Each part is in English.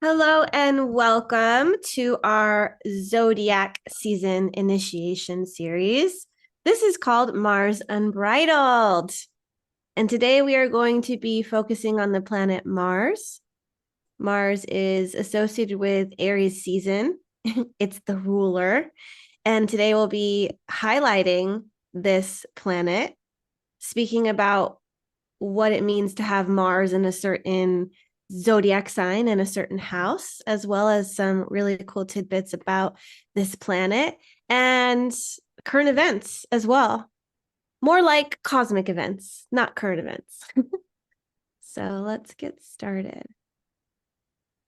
Hello and welcome to our Zodiac season initiation series. This is called Mars Unbridled. And today we are going to be focusing on the planet Mars. Mars is associated with Aries season. It's the ruler. And today we'll be highlighting this planet, speaking about what it means to have Mars in a certain zodiac sign in a certain house, as well as some really cool tidbits about this planet and current events as well. More like cosmic events, not current events. So let's get started.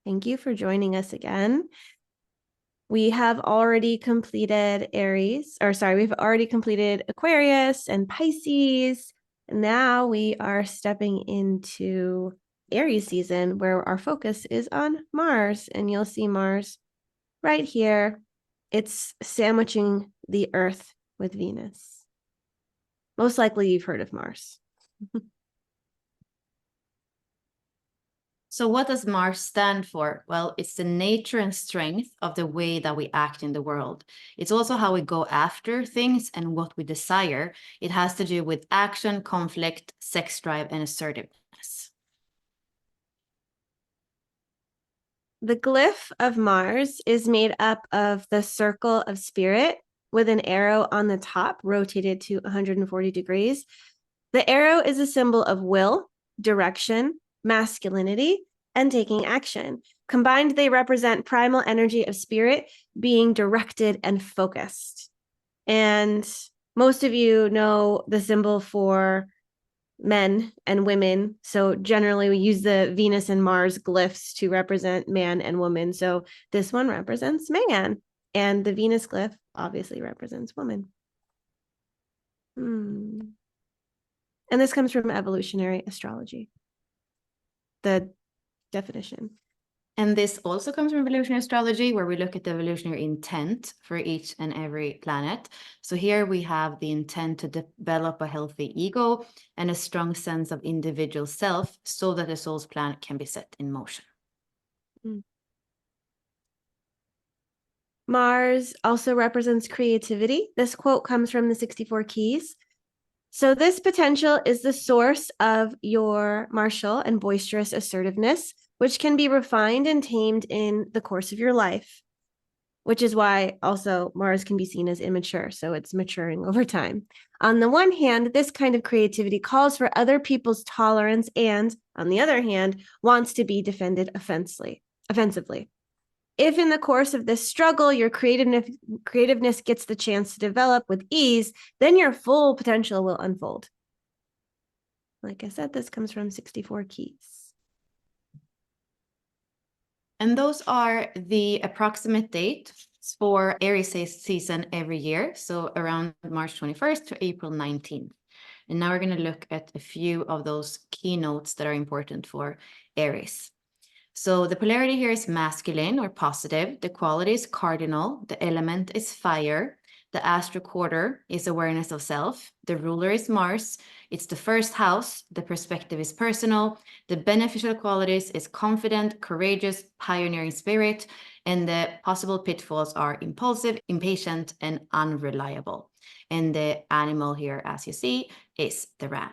Thank you for joining us again. We have already completed we've already completed Aquarius and Pisces. Now we are stepping into Aries season where our focus is on Mars, and you'll see Mars right here. It's sandwiching the Earth with Venus. Most likely you've heard of Mars. So what does Mars stand for? Well, it's the nature and strength of the way that we act in the world. It's also how we go after things and what we desire. It has to do with action, conflict, sex drive, and assertiveness. The glyph of Mars is made up of the circle of spirit with an arrow on the top rotated to 140 degrees. The arrow is a symbol of will, direction, masculinity, and taking action. Combined, they represent primal energy of spirit being directed and focused. And most of you know the symbol for men and women. So generally we use the Venus and Mars glyphs to represent man and woman. So this one represents man, and the Venus glyph obviously represents woman. And this comes from evolutionary astrology, the definition. And this also comes from evolutionary astrology, where we look at the evolutionary intent for each and every planet. So here we have the intent to develop a healthy ego and a strong sense of individual self so that the soul's plan can be set in motion. Mars also represents creativity. This quote comes from the 64 Keys. So this potential is the source of your martial and boisterous assertiveness, which can be refined and tamed in the course of your life, which is why also Mars can be seen as immature. So it's maturing over time. On the one hand, this kind of creativity calls for other people's tolerance and, on the other hand, wants to be defended offensively. If in the course of this struggle, your creativeness gets the chance to develop with ease, then your full potential will unfold. Like I said, this comes from 64 Keys. And those are the approximate dates for Aries season every year. So around March 21st to April 19th. And now we're going to look at a few of those keynotes that are important for Aries. So the polarity here is masculine or positive. The quality is cardinal. The element is fire. The astro quarter is awareness of self. The ruler is Mars. It's the first house. The perspective is personal. The beneficial qualities is confident, courageous, pioneering spirit. And the possible pitfalls are impulsive, impatient, and unreliable. And the animal here, as you see, is the ram.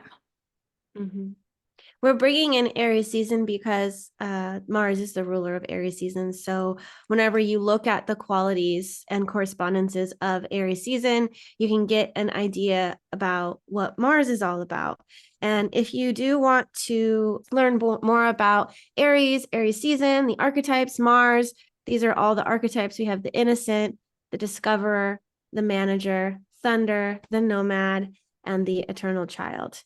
We're bringing in Aries season because Mars is the ruler of Aries season. So whenever you look at the qualities and correspondences of Aries season, you can get an idea about what Mars is all about. And if you do want to learn more about Aries season, the archetypes, Mars, these are all the archetypes. We have the innocent, the discoverer, the manager, thunder, the nomad, and the eternal child.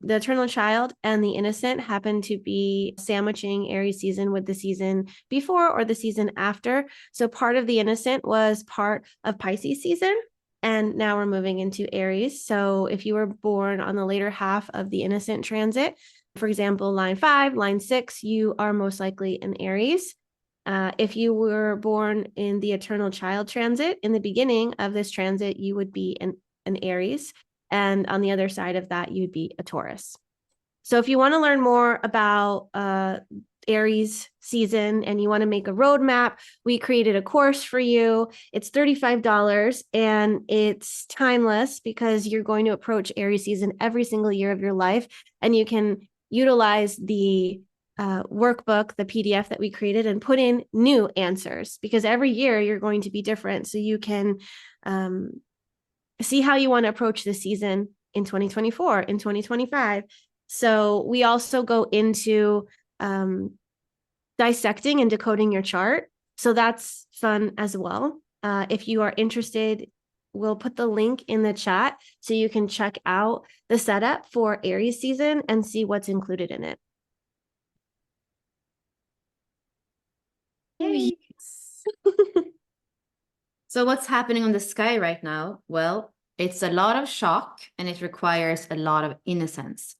The eternal child and the innocent happen to be sandwiching Aries season with the season before or the season after. So part of the innocent was part of Pisces season. And now we're moving into Aries. So if you were born on the later half of the innocent transit, for example, line 5, line 6, you are most likely an Aries. If you were born in the eternal child transit, in the beginning of this transit, you would be an Aries. And on the other side of that, you'd be a Taurus. So if you want to learn more about Aries season and you want to make a roadmap, we created a course for you. It's $35 and it's timeless because you're going to approach Aries season every single year of your life. And you can utilize the workbook, the PDF that we created, and put in new answers because every year you're going to be different. So you can see how you want to approach the season in 2024, in 2025. So we also go into dissecting and decoding your chart. So that's fun as well. If you are interested, we'll put the link in the chat so you can check out the setup for Aries season and see what's included in it. Yay. So what's happening on the sky right now? Well, it's a lot of shock and it requires a lot of innocence.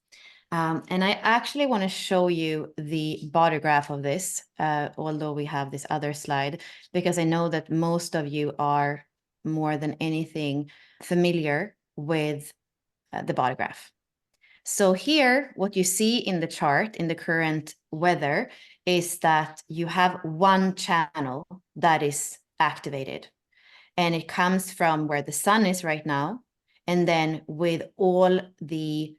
And I actually want to show you the body graph of this, although we have this other slide, because I know that most of you are more than anything familiar with the body graph. So here, what you see in the chart, in the current weather, is that you have one channel that is activated. And it comes from where the sun is right now, and then with all the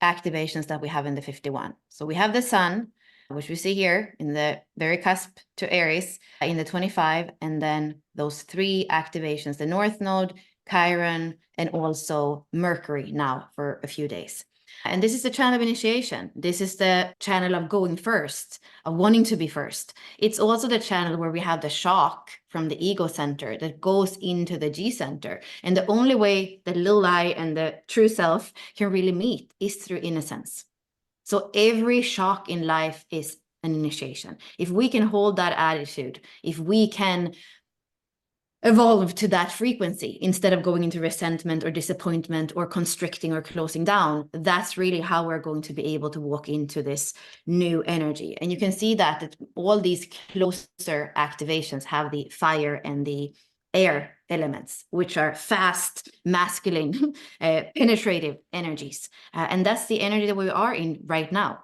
activations that we have in the 51. So we have the sun, which we see here in the very cusp to Aries in the 25, and then those three activations, the North Node, Chiron, and also Mercury now for a few days. And this is the channel of initiation. This is the channel of going first, of wanting to be first. It's also the channel where we have the shock from the ego center that goes into the G center. And the only way the little I and the true self can really meet is through innocence. So every shock in life is an initiation. If we can hold that attitude, if we can evolve to that frequency instead of going into resentment or disappointment or constricting or closing down, that's really how we're going to be able to walk into this new energy. And you can see that all these closer activations have the fire and the air elements, which are fast, masculine, penetrative energies. And that's the energy that we are in right now.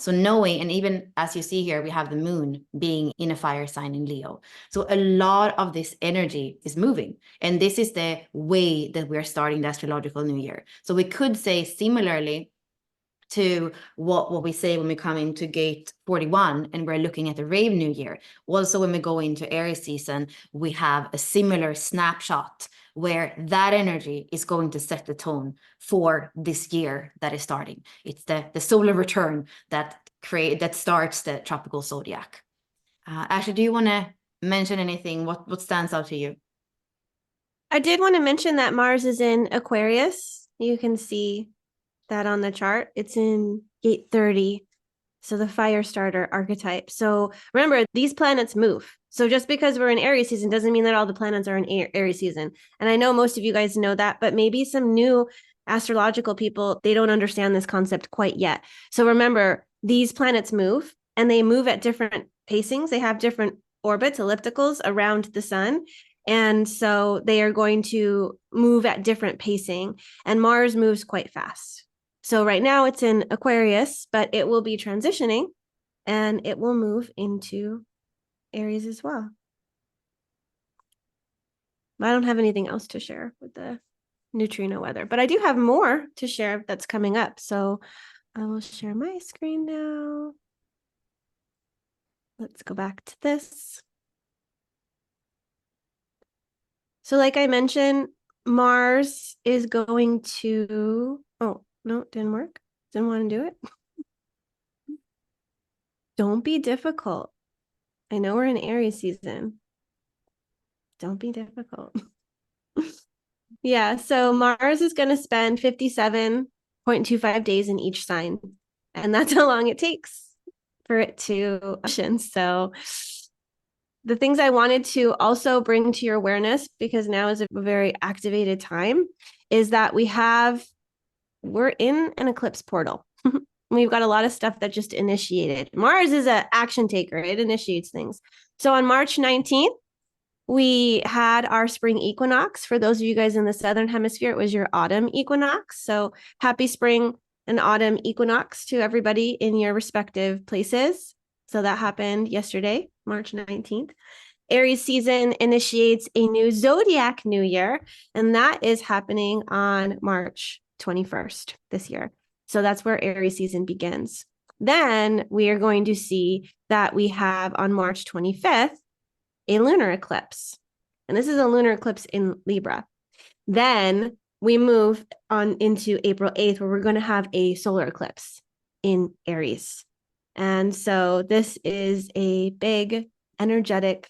So knowing, and even as you see here, we have the moon being in a fire sign in Leo. So a lot of this energy is moving. And this is the way that we're starting the astrological new year. So we could say similarly to what we say when we come into gate 41 and we're looking at the rave new year. Also, when we go into Aries season, we have a similar snapshot where that energy is going to set the tone for this year that is starting. It's the solar return that starts the tropical zodiac. Ashley, do you want to mention anything? What stands out to you? I did want to mention that Mars is in Aquarius. You can see that on the chart. It's in gate 30. So the fire starter archetype. So remember, these planets move. So just because we're in Aries season doesn't mean that all the planets are in Aries season. And I know most of you guys know that, but maybe some new astrological people, they don't understand this concept quite yet. So remember, these planets move and they move at different pacings. They have different orbits, ellipticals around the sun. And so they are going to move at different pacing. And Mars moves quite fast. So right now it's in Aquarius, but it will be transitioning and it will move into Aries as well. I don't have anything else to share with the neutrino weather, but I do have more to share that's coming up. So I will share my screen now. Let's go back to this. So like I mentioned, Mars is going to, oh, no, it didn't work. Didn't want to do it. Don't be difficult. I know we're in Aries season. Don't be difficult. Yeah, so Mars is going to spend 57.25 days in each sign. And that's how long it takes for it to ocean. So the things I wanted to also bring to your awareness, because now is a very activated time, is that we're in an eclipse portal. We've got a lot of stuff that just initiated. Mars is an action taker. It initiates things. So on March 19th, we had our spring equinox. For those of you guys in the Southern Hemisphere, it was your autumn equinox. So happy spring and autumn equinox to everybody in your respective places. So that happened yesterday, March 19th. Aries season initiates a new zodiac new year, and that is happening on March 21st this year. So that's where Aries season begins. Then we are going to see that we have on March 25th a lunar eclipse. And this is a lunar eclipse in Libra. Then we move on into April 8th, where we're going to have a solar eclipse in Aries. And so this is a big energetic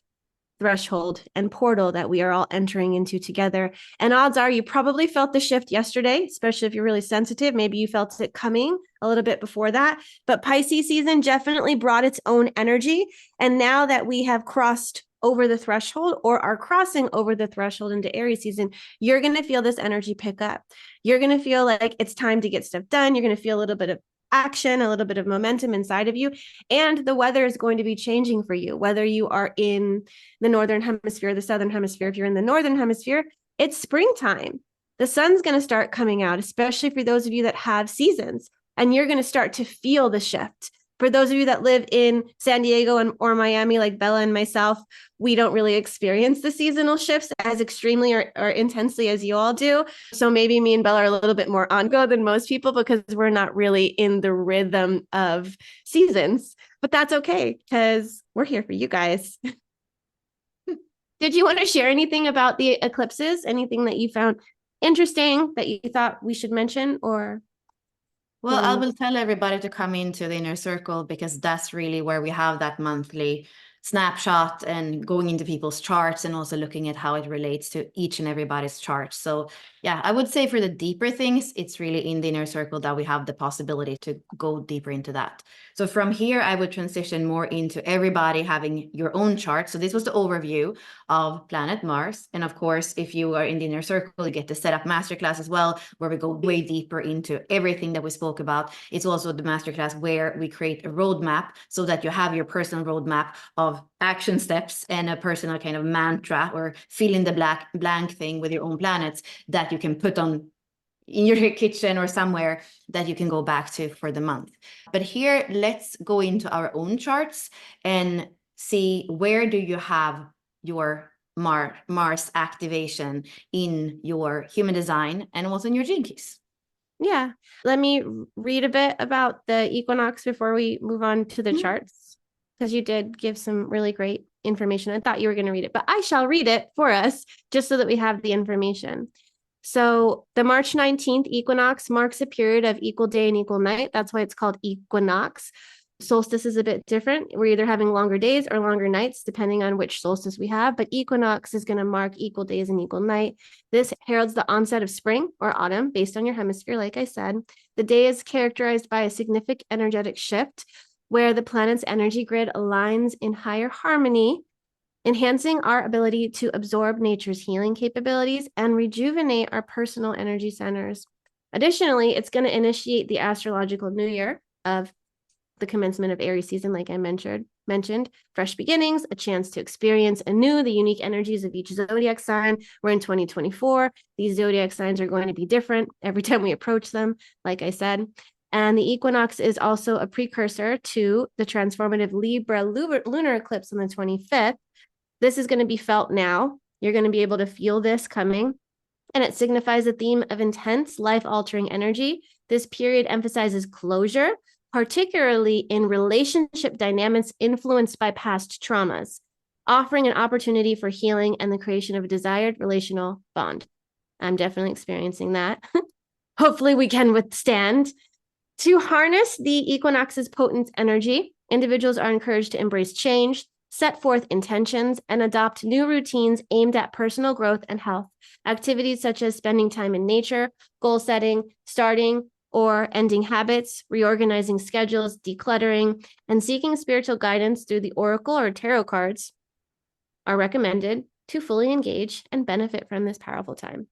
threshold and portal that we are all entering into together. And odds are you probably felt the shift yesterday, especially if you're really sensitive. Maybe you felt it coming a little bit before that. But Pisces season definitely brought its own energy. And now that we have crossed over the threshold or are crossing over the threshold into Aries season, you're going to feel this energy pick up. You're going to feel like it's time to get stuff done. You're going to feel a little bit of action, a little bit of momentum inside of you. And the weather is going to be changing for you, whether you are in the northern hemisphere, the southern hemisphere. If you're in the northern hemisphere, it's springtime. The sun's going to start coming out, especially for those of you that have seasons, and you're going to start to feel the shift. For those of you that live in San Diego or Miami, like Bella and myself, we don't really experience the seasonal shifts as extremely or intensely as you all do. So maybe me and Bella are a little bit more on go than most people because we're not really in the rhythm of seasons. But that's okay because we're here for you guys. Did you want to share anything about the eclipses? Anything that you found interesting that you thought we should mention or? Well, I will tell everybody to come into the inner circle because that's really where we have that monthly snapshot and going into people's charts and also looking at how it relates to each and everybody's chart. So yeah, I would say for the deeper things, it's really in the inner circle that we have the possibility to go deeper into that. So from here, I would transition more into everybody having your own chart. So this was the overview of planet Mars. And of course, if you are in the inner circle, you get the setup masterclass as well, where we go way deeper into everything that we spoke about. It's also the masterclass where we create a roadmap so that you have your personal roadmap of action steps and a personal kind of mantra or fill in the blank thing with your own planets that you can put on in your kitchen or somewhere that you can go back to for the month. But here, let's go into our own charts and see where do you have your Mars activation in your human design and also in your gene keys. Yeah. Let me read a bit about the equinox before we move on to the charts, because you did give some really great information. I thought you were going to read it, but I shall read it for us just so that we have the information. So the March 19th equinox marks a period of equal day and equal night. That's why it's called equinox. Solstice is a bit different. We're either having longer days or longer nights, depending on which solstice we have, but equinox is going to mark equal days and equal night. This heralds the onset of spring or autumn based on your hemisphere, like I said. The day is characterized by a significant energetic shift where the planet's energy grid aligns in higher harmony, enhancing our ability to absorb nature's healing capabilities and rejuvenate our personal energy centers. Additionally, it's going to initiate the astrological new year of the commencement of Aries season, like I mentioned, fresh beginnings, a chance to experience anew the unique energies of each zodiac sign. We're in 2024. These zodiac signs are going to be different every time we approach them, like I said. And the equinox is also a precursor to the transformative Libra lunar eclipse on the 25th. This is going to be felt now. You're going to be able to feel this coming. And it signifies a theme of intense, life-altering energy. This period emphasizes closure, particularly in relationship dynamics influenced by past traumas, offering an opportunity for healing and the creation of a desired relational bond. I'm definitely experiencing that. Hopefully we can withstand. To harness the equinox's potent energy, individuals are encouraged to embrace change, set forth intentions, and adopt new routines aimed at personal growth and health. Activities such as spending time in nature, goal setting, starting or ending habits, reorganizing schedules, decluttering, and seeking spiritual guidance through the oracle or tarot cards are recommended to fully engage and benefit from this powerful time.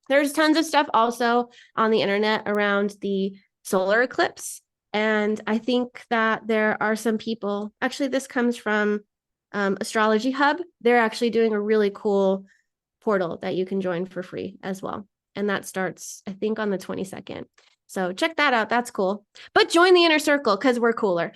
There's tons of stuff also on the internet around the solar eclipse. And I think that there are some people, actually, this comes from Astrology Hub. They're actually doing a really cool portal that you can join for free as well. And that starts, I think, on the 22nd. So check that out. That's cool. But join the inner circle because we're cooler.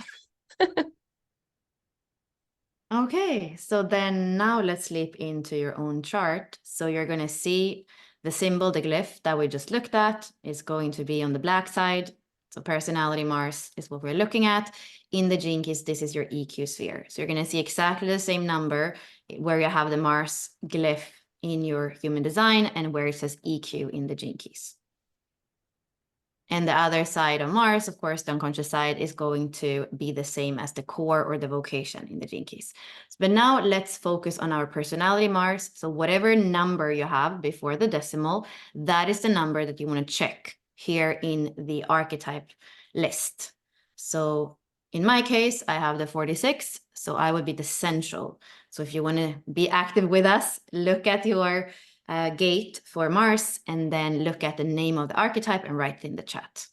Okay, so then now let's leap into your own chart. So you're going to see the symbol, the glyph that we just looked at is going to be on the black side. So personality Mars is what we're looking at. In the gene keys, this is your EQ sphere. So you're going to see exactly the same number where you have the Mars glyph in your human design and where it says EQ in the gene keys. And the other side of Mars, of course, the unconscious side, is going to be the same as the core or the vocation in the gene keys. But now let's focus on our personality Mars. So whatever number you have before the decimal, that is the number that you want to check here in the archetype list. So in my case, I have the 46, so I would be the central. So if you want to be active with us, look at your gate for Mars and then look at the name of the archetype and write it in the chat.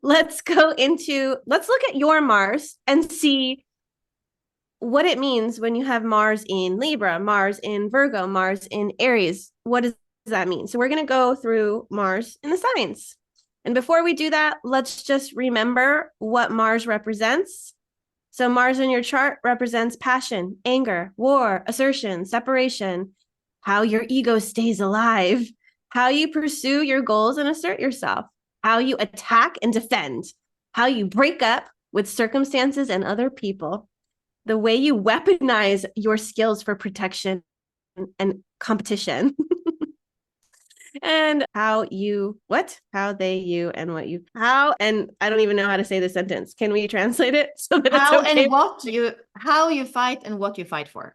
Let's look at your Mars and see what it means when you have Mars in Libra, Mars in Virgo, Mars in Aries. What does that mean? So we're going to go through Mars in the signs. And before we do that, let's just remember what Mars represents. So Mars in your chart represents passion, anger, war, assertion, separation, how your ego stays alive, how you pursue your goals and assert yourself, how you attack and defend, how you break up with circumstances and other people, the way you weaponize your skills for protection and competition. And how they, you, and what you, and I don't even know how to say this sentence. Can we translate it so that How it's okay? and how you fight and what you fight for.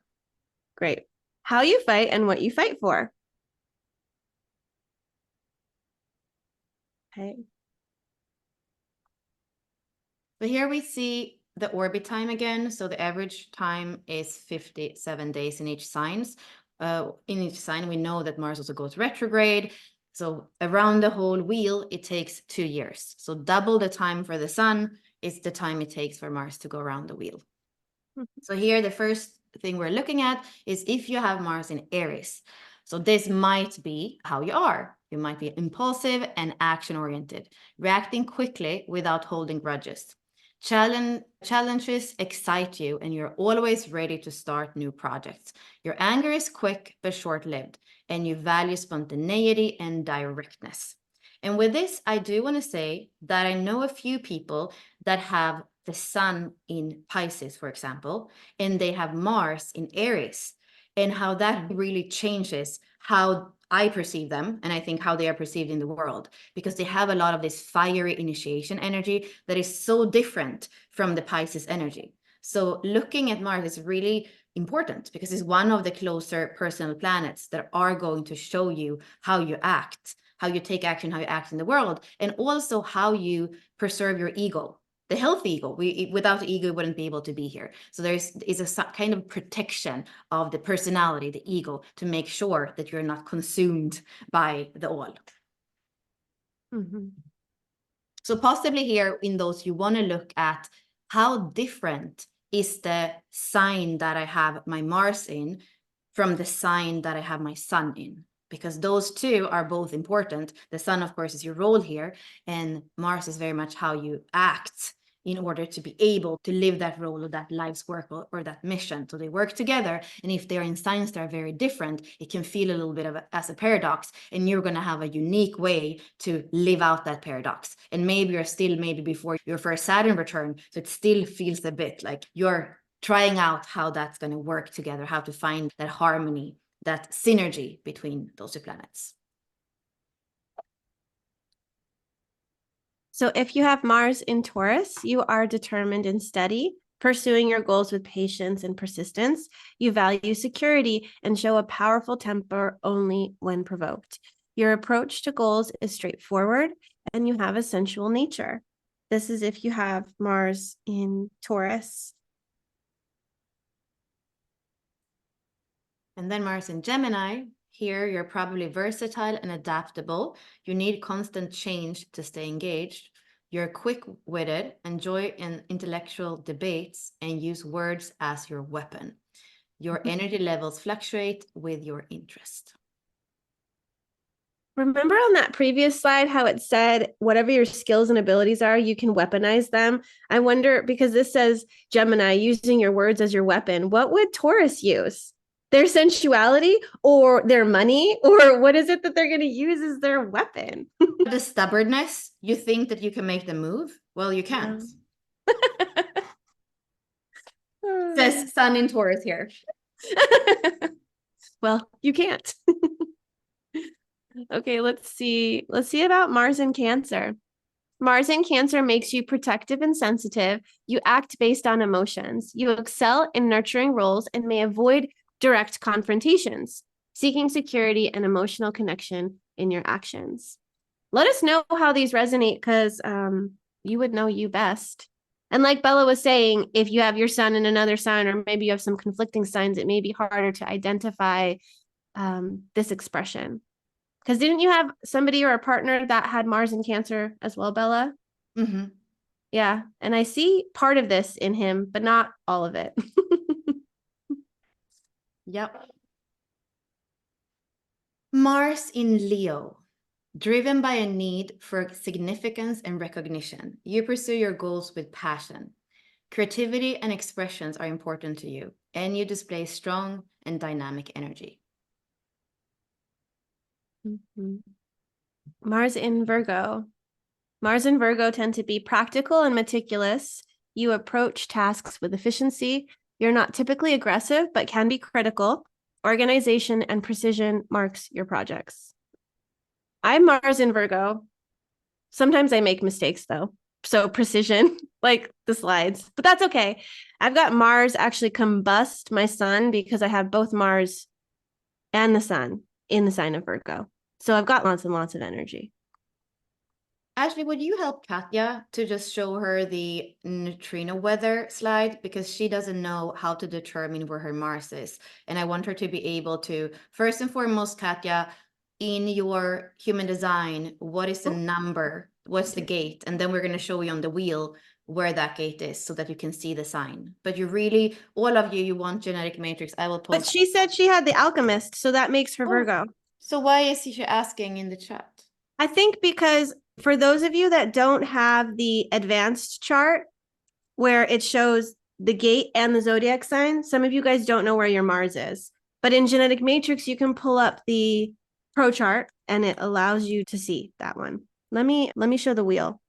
Great. How you fight and what you fight for. Okay. But here we see the orbit time again. So the average time is 57 days in each signs. In each sign, we know that Mars also goes retrograde. So around the whole wheel, it takes 2 years. So double the time for the sun is the time it takes for Mars to go around the wheel. So here, the first thing we're looking at is if you have Mars in Aries. So this might be how you are. You might be impulsive and action-oriented, reacting quickly without holding grudges. Challenges excite you, and you're always ready to start new projects. Your anger is quick but short-lived, and you value spontaneity and directness. And with this, I do want to say that I know a few people that have the sun in Pisces, for example, and they have Mars in Aries, and how that really changes how I perceive them, and I think how they are perceived in the world, because they have a lot of this fiery initiation energy that is so different from the Pisces energy. So looking at Mars is really important because it's one of the closer personal planets that are going to show you how you act, how you take action, how you act in the world, and also how you preserve your ego. The healthy ego. Without the ego, we wouldn't be able to be here. So is a kind of protection of the personality, the ego, to make sure that you're not consumed by the all. Mm-hmm. So possibly here in those, you want to look at how different is the sign that I have my Mars in from the sign that I have my sun in, because those two are both important. The sun, of course, is your role here, and Mars is very much how you act in order to be able to live that role or that life's work or that mission. So they work together, and if they're in signs that are very different, it can feel a little bit of as a paradox, and you're going to have a unique way to live out that paradox. And maybe you're still before your first Saturn return, so it still feels a bit like you're trying out how that's going to work together, how to find that harmony, that synergy between those two planets. So if you have Mars in Taurus, you are determined and steady, pursuing your goals with patience and persistence. You value security and show a powerful temper only when provoked. Your approach to goals is straightforward, and you have a sensual nature. This is if you have Mars in Taurus. And then Mars in Gemini. Here, you're probably versatile and adaptable. You need constant change to stay engaged. You're quick-witted, enjoy intellectual debates, and use words as your weapon. Your energy levels fluctuate with your interest. Remember on that previous slide how it said whatever your skills and abilities are, you can weaponize them? I wonder, because this says Gemini, using your words as your weapon, what would Taurus use? Their sensuality or their money? Or what is it that they're going to use as their weapon? The stubbornness, you think that you can make them move? Well, you can't. Says Sun in Taurus here. Well, you can't. Okay, let's see. Let's see about Mars in Cancer. Mars in Cancer makes you protective and sensitive. You act based on emotions. You excel in nurturing roles and may avoid direct confrontations, seeking security and emotional connection in your actions. Let us know how these resonate because you would know you best. And like Bella was saying, if you have your sun in another sign, or maybe you have some conflicting signs, it may be harder to identify this expression. Because didn't you have somebody or a partner that had Mars in Cancer as well, Bella? Mm-hmm. Yeah. And I see part of this in him, but not all of it. Yep. Mars in Leo. Driven by a need for significance and recognition, you pursue your goals with passion. Creativity and expressions are important to you, and you display strong and dynamic energy. Mars in Virgo. Mars and Virgo tend to be practical and meticulous. You approach tasks with efficiency. You're not typically aggressive, but can be critical. Organization and precision marks your projects. I'm Mars in Virgo. Sometimes I make mistakes though. So precision, like the slides, but that's okay. I've got Mars actually combust my sun because I have both Mars and the sun in the sign of Virgo. So I've got lots and lots of energy. Ashley, would you help Katya to just show her the neutrino weather slide? Because she doesn't know how to determine where her Mars is. And I want her to be able to, first and foremost, Katya, in your human design, what is the number? What's the gate? And then we're going to show you on the wheel where that gate is so that you can see the sign. But you really, all of you, you want genetic matrix. I will post. But she said she had the alchemist, so that makes her Virgo. So why is she asking in the chat? I think because for those of you that don't have the advanced chart where it shows the gate and the zodiac sign, some of you guys don't know where your Mars is. But in genetic matrix, you can pull up the pro chart and it allows you to see that one. Let me show the wheel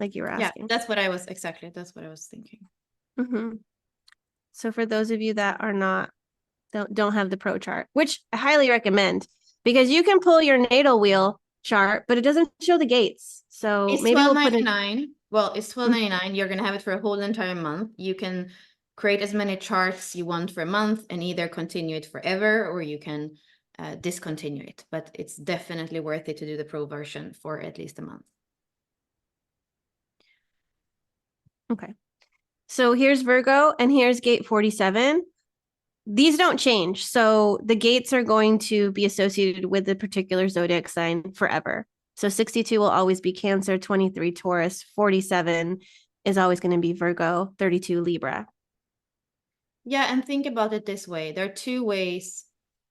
like you were asking. Yeah, that's what I was thinking. Mm-hmm. So for those of you that are not don't have the pro chart, which I highly recommend, because you can pull your natal wheel chart, but it doesn't show the gates. So it's maybe we'll put it. Well, it's $12.99. You're gonna have it for a whole entire month. You can create as many charts you want for a month and either continue it forever or you can discontinue it. But it's definitely worth it to do the pro version for at least a month. Okay. So here's Virgo and here's gate 47. These don't change. So the gates are going to be associated with the particular zodiac sign forever. So 62 will always be Cancer, 23 Taurus, 47 is always going to be Virgo, 32 Libra. Yeah, and think about it this way. There are two ways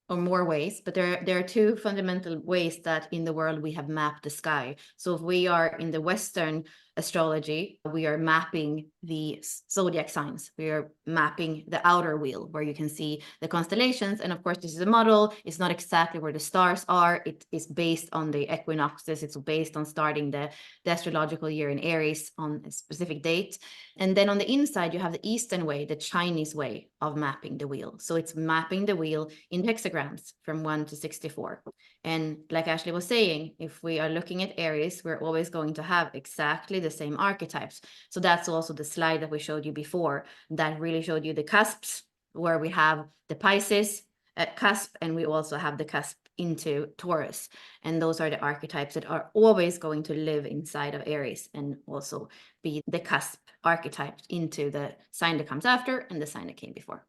or more ways, but there are two fundamental ways that in the world we have mapped the sky. So if we are in the Western astrology, we are mapping the zodiac signs. We are mapping the outer wheel where you can see the constellations. And of course, this is a model. It's not exactly where the stars are. It is based on the equinoxes. It's based on starting the astrological year in Aries on a specific date. And then on the inside, you have the Eastern way, the Chinese way of mapping the wheel. So it's mapping the wheel in hexagrams from 1 to 64. And like Ashley was saying, if we are looking at Aries, we're always going to have exactly the same archetypes. So that's also the slide that we showed you before that really showed you the cusps where we have the Pisces cusp, and we also have the cusp into Taurus. And those are the archetypes that are always going to live inside of Aries and also be the cusp archetype into the sign that comes after and the sign that came before.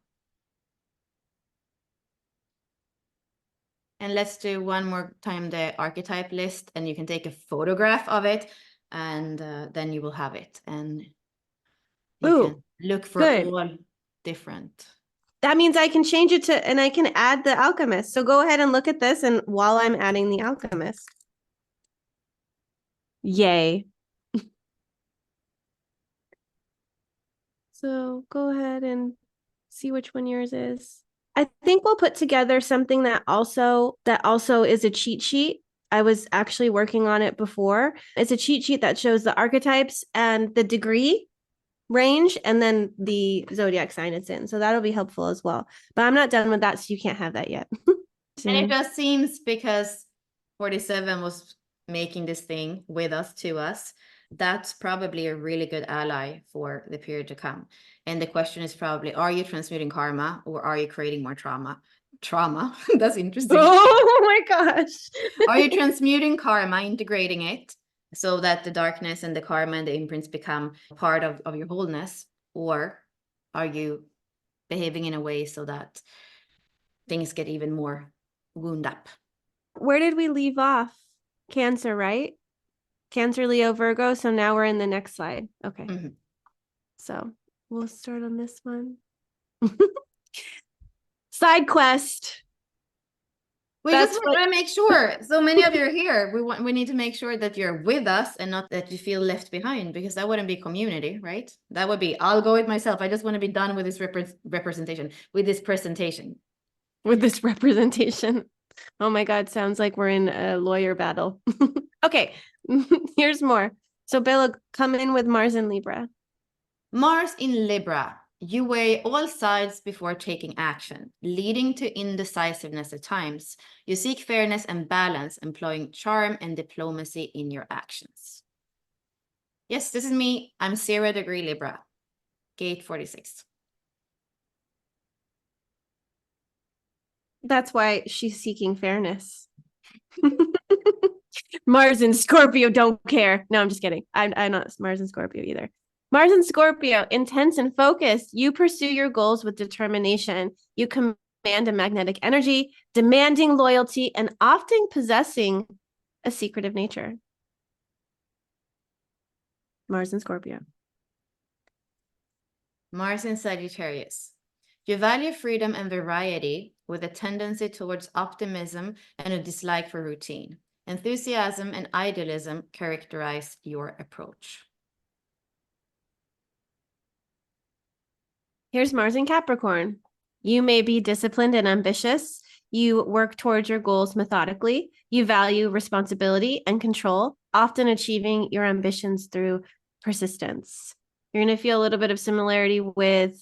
And let's do one more time the archetype list, and you can take a photograph of it, and then you will have it. And you can look for all different. That means I can change it to, and I can add the alchemist. So go ahead and look at this, and while I'm adding the alchemist. Yay. So go ahead and see which one yours is. I think we'll put together something that also is a cheat sheet. I was actually working on it before. It's a cheat sheet that shows the archetypes and the degree range and then the zodiac sign it's in. So that'll be helpful as well. But I'm not done with that, so you can't have that yet. And it just seems because 47 was making this thing with us, to us, that's probably a really good ally for the period to come. And the question is probably, are you transmuting karma or are you creating more trauma? Trauma, that's interesting. Oh my gosh. Are you transmuting karma, integrating it so that the darkness and the karma and the imprints become part of your wholeness? Or are you behaving in a way so that things get even more wound up? Where did we leave off? Cancer, right? Cancer, Leo, Virgo. So now we're in the next slide. Okay. Mhm. So we'll start on this one. Side quest. We That's just what want to make sure. So many of you are here. We need to make sure that you're with us and not that you feel left behind, because that wouldn't be community, right? That would be, I'll go with myself. I just want to be done with this representation, with this presentation. with this representation. Oh my God, sounds like we're in a lawyer battle. Okay, here's more. So Bella, come in with Mars and Libra. Mars in Libra. You weigh all sides before taking action, leading to indecisiveness at times. You seek fairness and balance, employing charm and diplomacy in your actions. Yes, this is me. I'm 0° Libra, gate 46. That's why she's seeking fairness. Mars and Scorpio don't care. No, I'm just kidding. I'm not Mars and Scorpio either. Mars and Scorpio, intense and focused. You pursue your goals with determination. You command a magnetic energy, demanding loyalty, and often possessing a secretive nature. Mars and Scorpio. Mars in Sagittarius. You value freedom and variety with a tendency towards optimism and a dislike for routine. Enthusiasm and idealism characterize your approach. Here's Mars in Capricorn. You may be disciplined and ambitious. You work towards your goals methodically. You value responsibility and control, often achieving your ambitions through persistence. You're going to feel a little bit of similarity with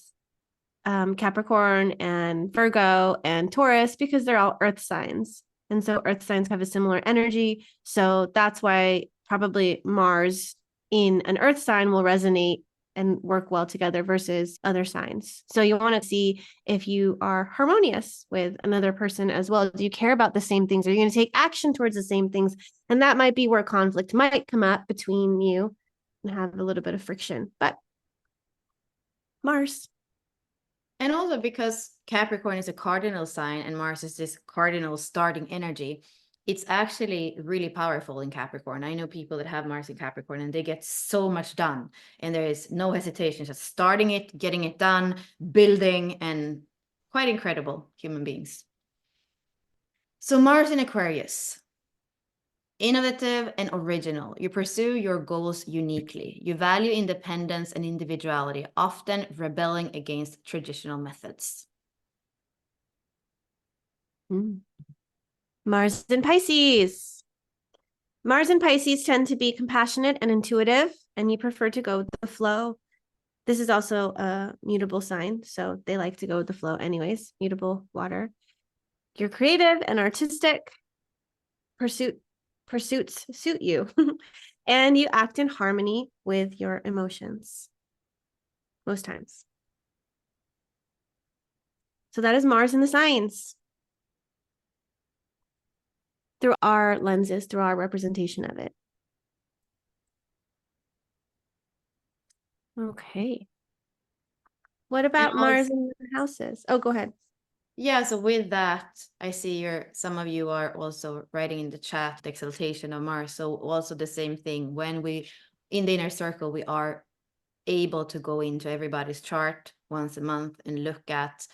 Capricorn and Virgo and Taurus because they're all earth signs. And so earth signs have a similar energy. So that's why probably Mars in an earth sign will resonate and work well together versus other signs. So you want to see if you are harmonious with another person as well. Do you care about the same things? Are you going to take action towards the same things? And that might be where conflict might come up between you and have a little bit of friction. But Mars. And also because Capricorn is a cardinal sign and Mars is this cardinal starting energy, it's actually really powerful in Capricorn. I know people that have Mars in Capricorn and they get so much done and there is no hesitation, just starting it, getting it done, building, and quite incredible human beings. So Mars in Aquarius. Innovative and original. You pursue your goals uniquely. You value independence and individuality, often rebelling against traditional methods. Mars in Pisces. Mars and Pisces tend to be compassionate and intuitive, and you prefer to go with the flow. This is also a mutable sign, so they like to go with the flow anyways, mutable water. You're creative and artistic. Pursuits suit you. And you act in harmony with your emotions most times. So that is Mars in the signs. Through our lenses, through our representation of it. Okay. What about Mars in the houses? Oh, go ahead. Yeah, so with that, I see some of you are also writing in the chat the exaltation of Mars. So also the same thing, when we, in the inner circle, we are able to go into everybody's chart once a month and look at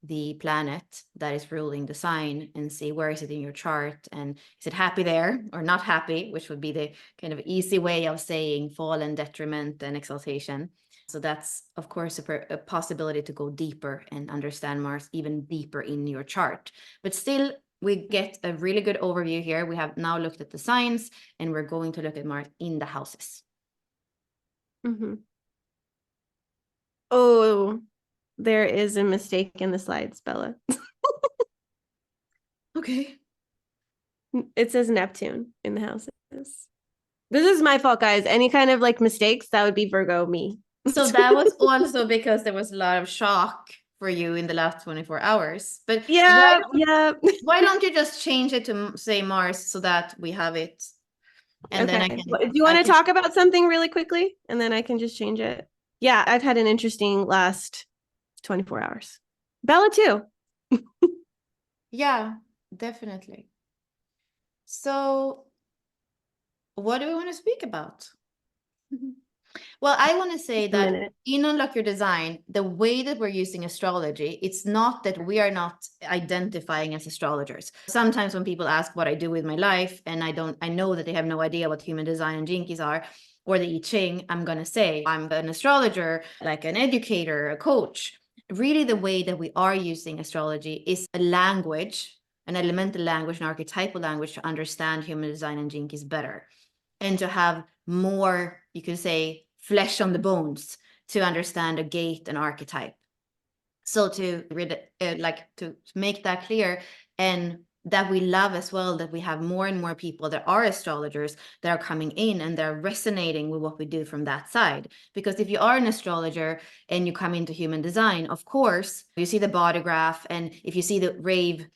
the planet that is ruling the sign and see where is it in your chart, and is it happy there or not happy, which would be the kind of easy way of saying fall and detriment and exaltation. So that's, of course, a possibility to go deeper and understand Mars even deeper in your chart. But still, we get a really good overview here. We have now looked at the signs, and we're going to look at Mars in the houses. Mm-hmm. Oh, there is a mistake in the slides, Bella. Okay. It says Neptune in the houses. This is my fault, guys. Any kind of like mistakes, that would be Virgo me. So that was also because there was a lot of shock for you in the last 24 hours. But yeah. why don't you just change it to say Mars so that we have it? And then I Okay. can. Do you want to talk about something really quickly? And then I can just change it. Yeah, I've had an interesting last 24 hours. Bella too. Yeah, definitely. So what do we want to speak about? Well, I want to say that in Unlock Your Design, the way that we're using astrology, it's not that we are not identifying as astrologers. Sometimes when people ask what I do with my life, and I know that they have no idea what human design and Gene Keys are, or the I Ching, I'm going to say I'm an astrologer, like an educator, a coach. Really, the way that we are using astrology is a language, an elemental language, an archetypal language to understand human design and Gene Keys better, and to have more, you could say, flesh on the bones to understand a gate and archetype. So to to make that clear, and that we love as well, that we have more and more people that are astrologers that are coming in and they're resonating with what we do from that side. Because if you are an astrologer and you come into human design, of course, you see the body graph, and if you see the rave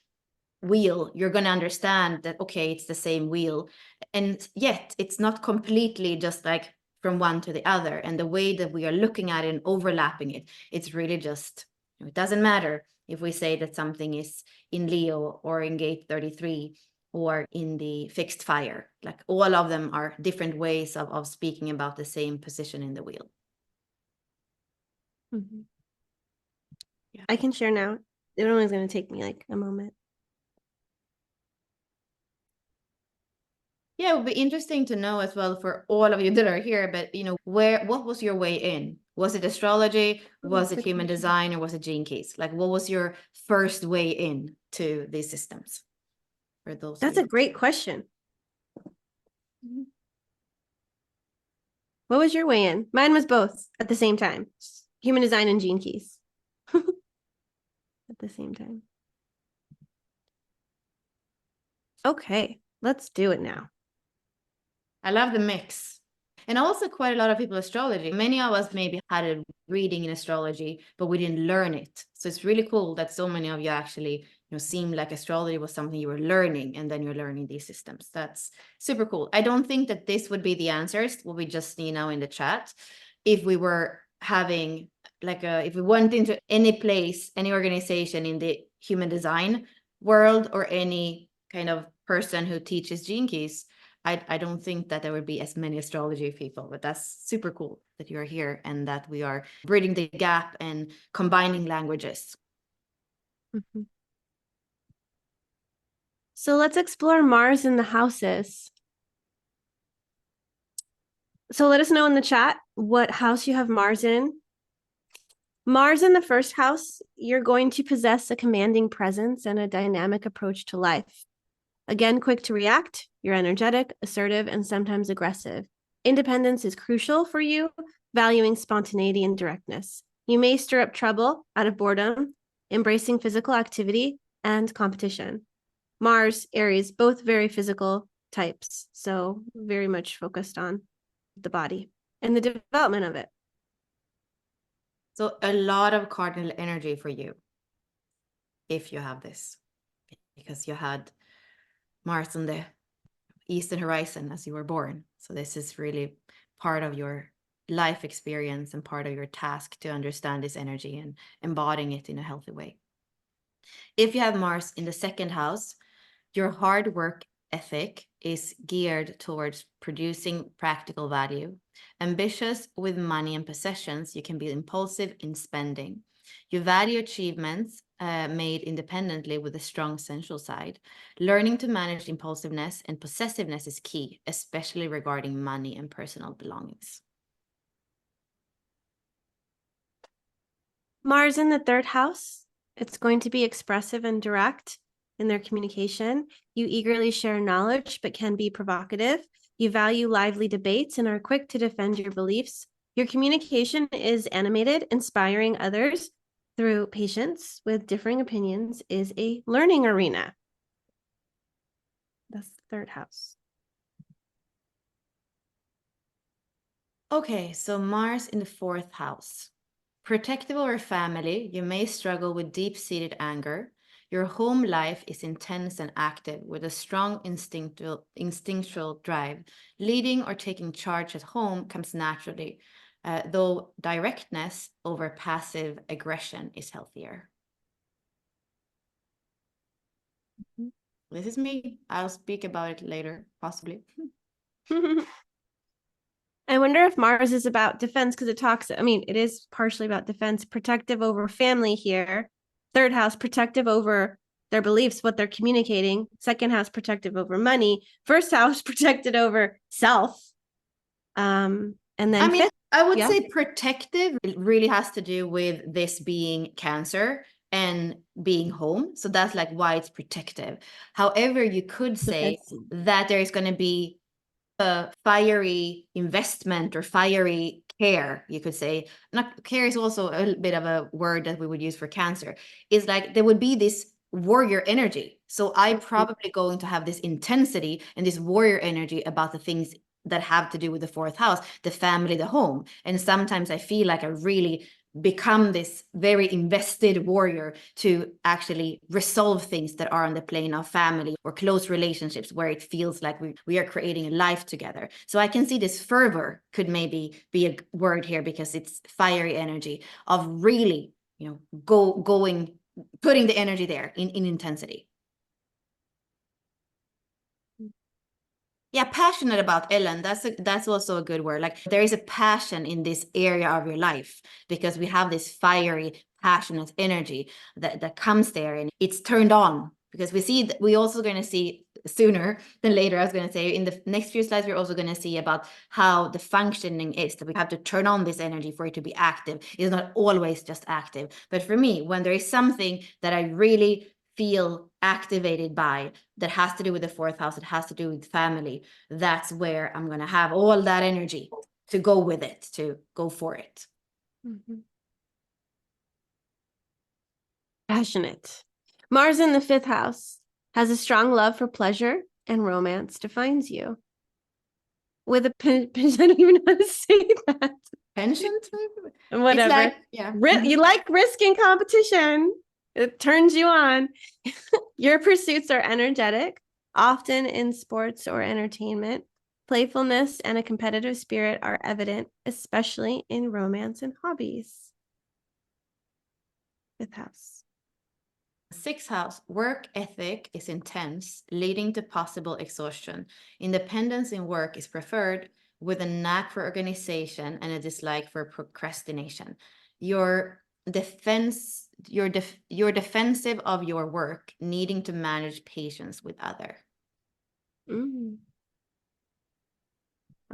wheel, you're going to understand that, okay, it's the same wheel. And yet it's not completely just like from one to the other. And the way that we are looking at it and overlapping it, it's really just, it doesn't matter if we say that something is in Leo or in gate 33 or in the fixed fire. Like all of them are different ways of speaking about the same position in the wheel. Mm-hmm. Yeah. I can share now. It only is going to take me like a moment. Yeah, it would be interesting to know as well for all of you that are here, but what was your way in? Was it astrology? Was it human design, or was it Gene Keys? Like, what was your first way in to these systems? For those That's a great question. Mm-hmm. What was your way in? Mine was both at the same time. Human design and Gene Keys. At the same time. Okay, let's do it now. I love the mix. And also quite a lot of people astrology. Many of us maybe had a reading in astrology, but we didn't learn it. So it's really cool that so many of you actually seem like astrology was something you were learning, and then you're learning these systems. That's super cool. I don't think that this would be the answers, what we just see now in the chat. If we were having if we went into any place, any organization in the human design world, or any kind of person who teaches Gene Keys, I don't think that there would be as many astrology people, but that's super cool that you're here and that we are bridging the gap and combining languages. Mm-hmm. So let's explore Mars in the houses. So let us know in the chat what house you have Mars in. Mars in the first house, you're going to possess a commanding presence and a dynamic approach to life. Again, quick to react, you're energetic, assertive, and sometimes aggressive. Independence is crucial for you, valuing spontaneity and directness. You may stir up trouble out of boredom, embracing physical activity and competition. Mars, Aries, both very physical types, so very much focused on the body and the development of it. So a lot of cardinal energy for you if you have this, because you had Mars on the eastern horizon as you were born. So this is really part of your life experience and part of your task to understand this energy and embodying it in a healthy way. If you have Mars in the second house, your hard work ethic is geared towards producing practical value. Ambitious with money and possessions, you can be impulsive in spending. You value achievements made independently with a strong sensual side. Learning to manage impulsiveness and possessiveness is key, especially regarding money and personal belongings. Mars in the third house, it's going to be expressive and direct in their communication. You eagerly share knowledge, but can be provocative. You value lively debates and are quick to defend your beliefs. Your communication is animated, inspiring others through patience with differing opinions is a learning arena. That's the third house. Okay, so Mars in the fourth house. Protective over family, you may struggle with deep-seated anger. Your home life is intense and active with a strong instinctual drive. Leading or taking charge at home comes naturally, though directness over passive aggression is healthier. This is me. I'll speak about it later, possibly. I wonder if Mars is about defense because it talks, I mean, it is partially about defense, protective over family here. Third house, protective over their beliefs, what they're communicating. Second house, protective over money. First house, protected over self. And then fifth, I would say protective really has to do with this being Cancer and being home. So that's like why it's protective. However, you could say that there is going to be a fiery investment or fiery care, you could say. Not care is also a bit of a word that we would use for Cancer. Is like there would be this warrior energy. So I'm probably going to have this intensity and this warrior energy about the things that have to do with the fourth house, the family, the home. And sometimes I feel like I really become this very invested warrior to actually resolve things that are on the plane of family or close relationships where it feels like we are creating a life together. So I can see this fervor could maybe be a word here because it's fiery energy of really, putting the energy there in intensity. Yeah, passionate about Ellen. That's also a good word. Like there is a passion in this area of your life because we have this fiery, passionate energy that comes there and it's turned on because we also going to see sooner than later. I was going to say in the next few slides, we're also going to see about how the functioning is that we have to turn on this energy for it to be active. It's not always just active. But for me, when there is something that I really feel activated by that has to do with the fourth house, it has to do with family, that's where I'm going to have all that energy to go with it, to go for it. Passionate. Mars in the fifth house has a strong love for pleasure and romance, defines you. With a I don't even know how to say that. Penchant? Whatever. Like, yeah. You like risk and competition. It turns you on. Your pursuits are energetic, often in sports or entertainment. Playfulness and a competitive spirit are evident, especially in romance and hobbies. Fifth house. Sixth house, work ethic is intense, leading to possible exhaustion. Independence in work is preferred with a knack for organization and a dislike for procrastination. You're defensive of your work, needing to manage patience with other.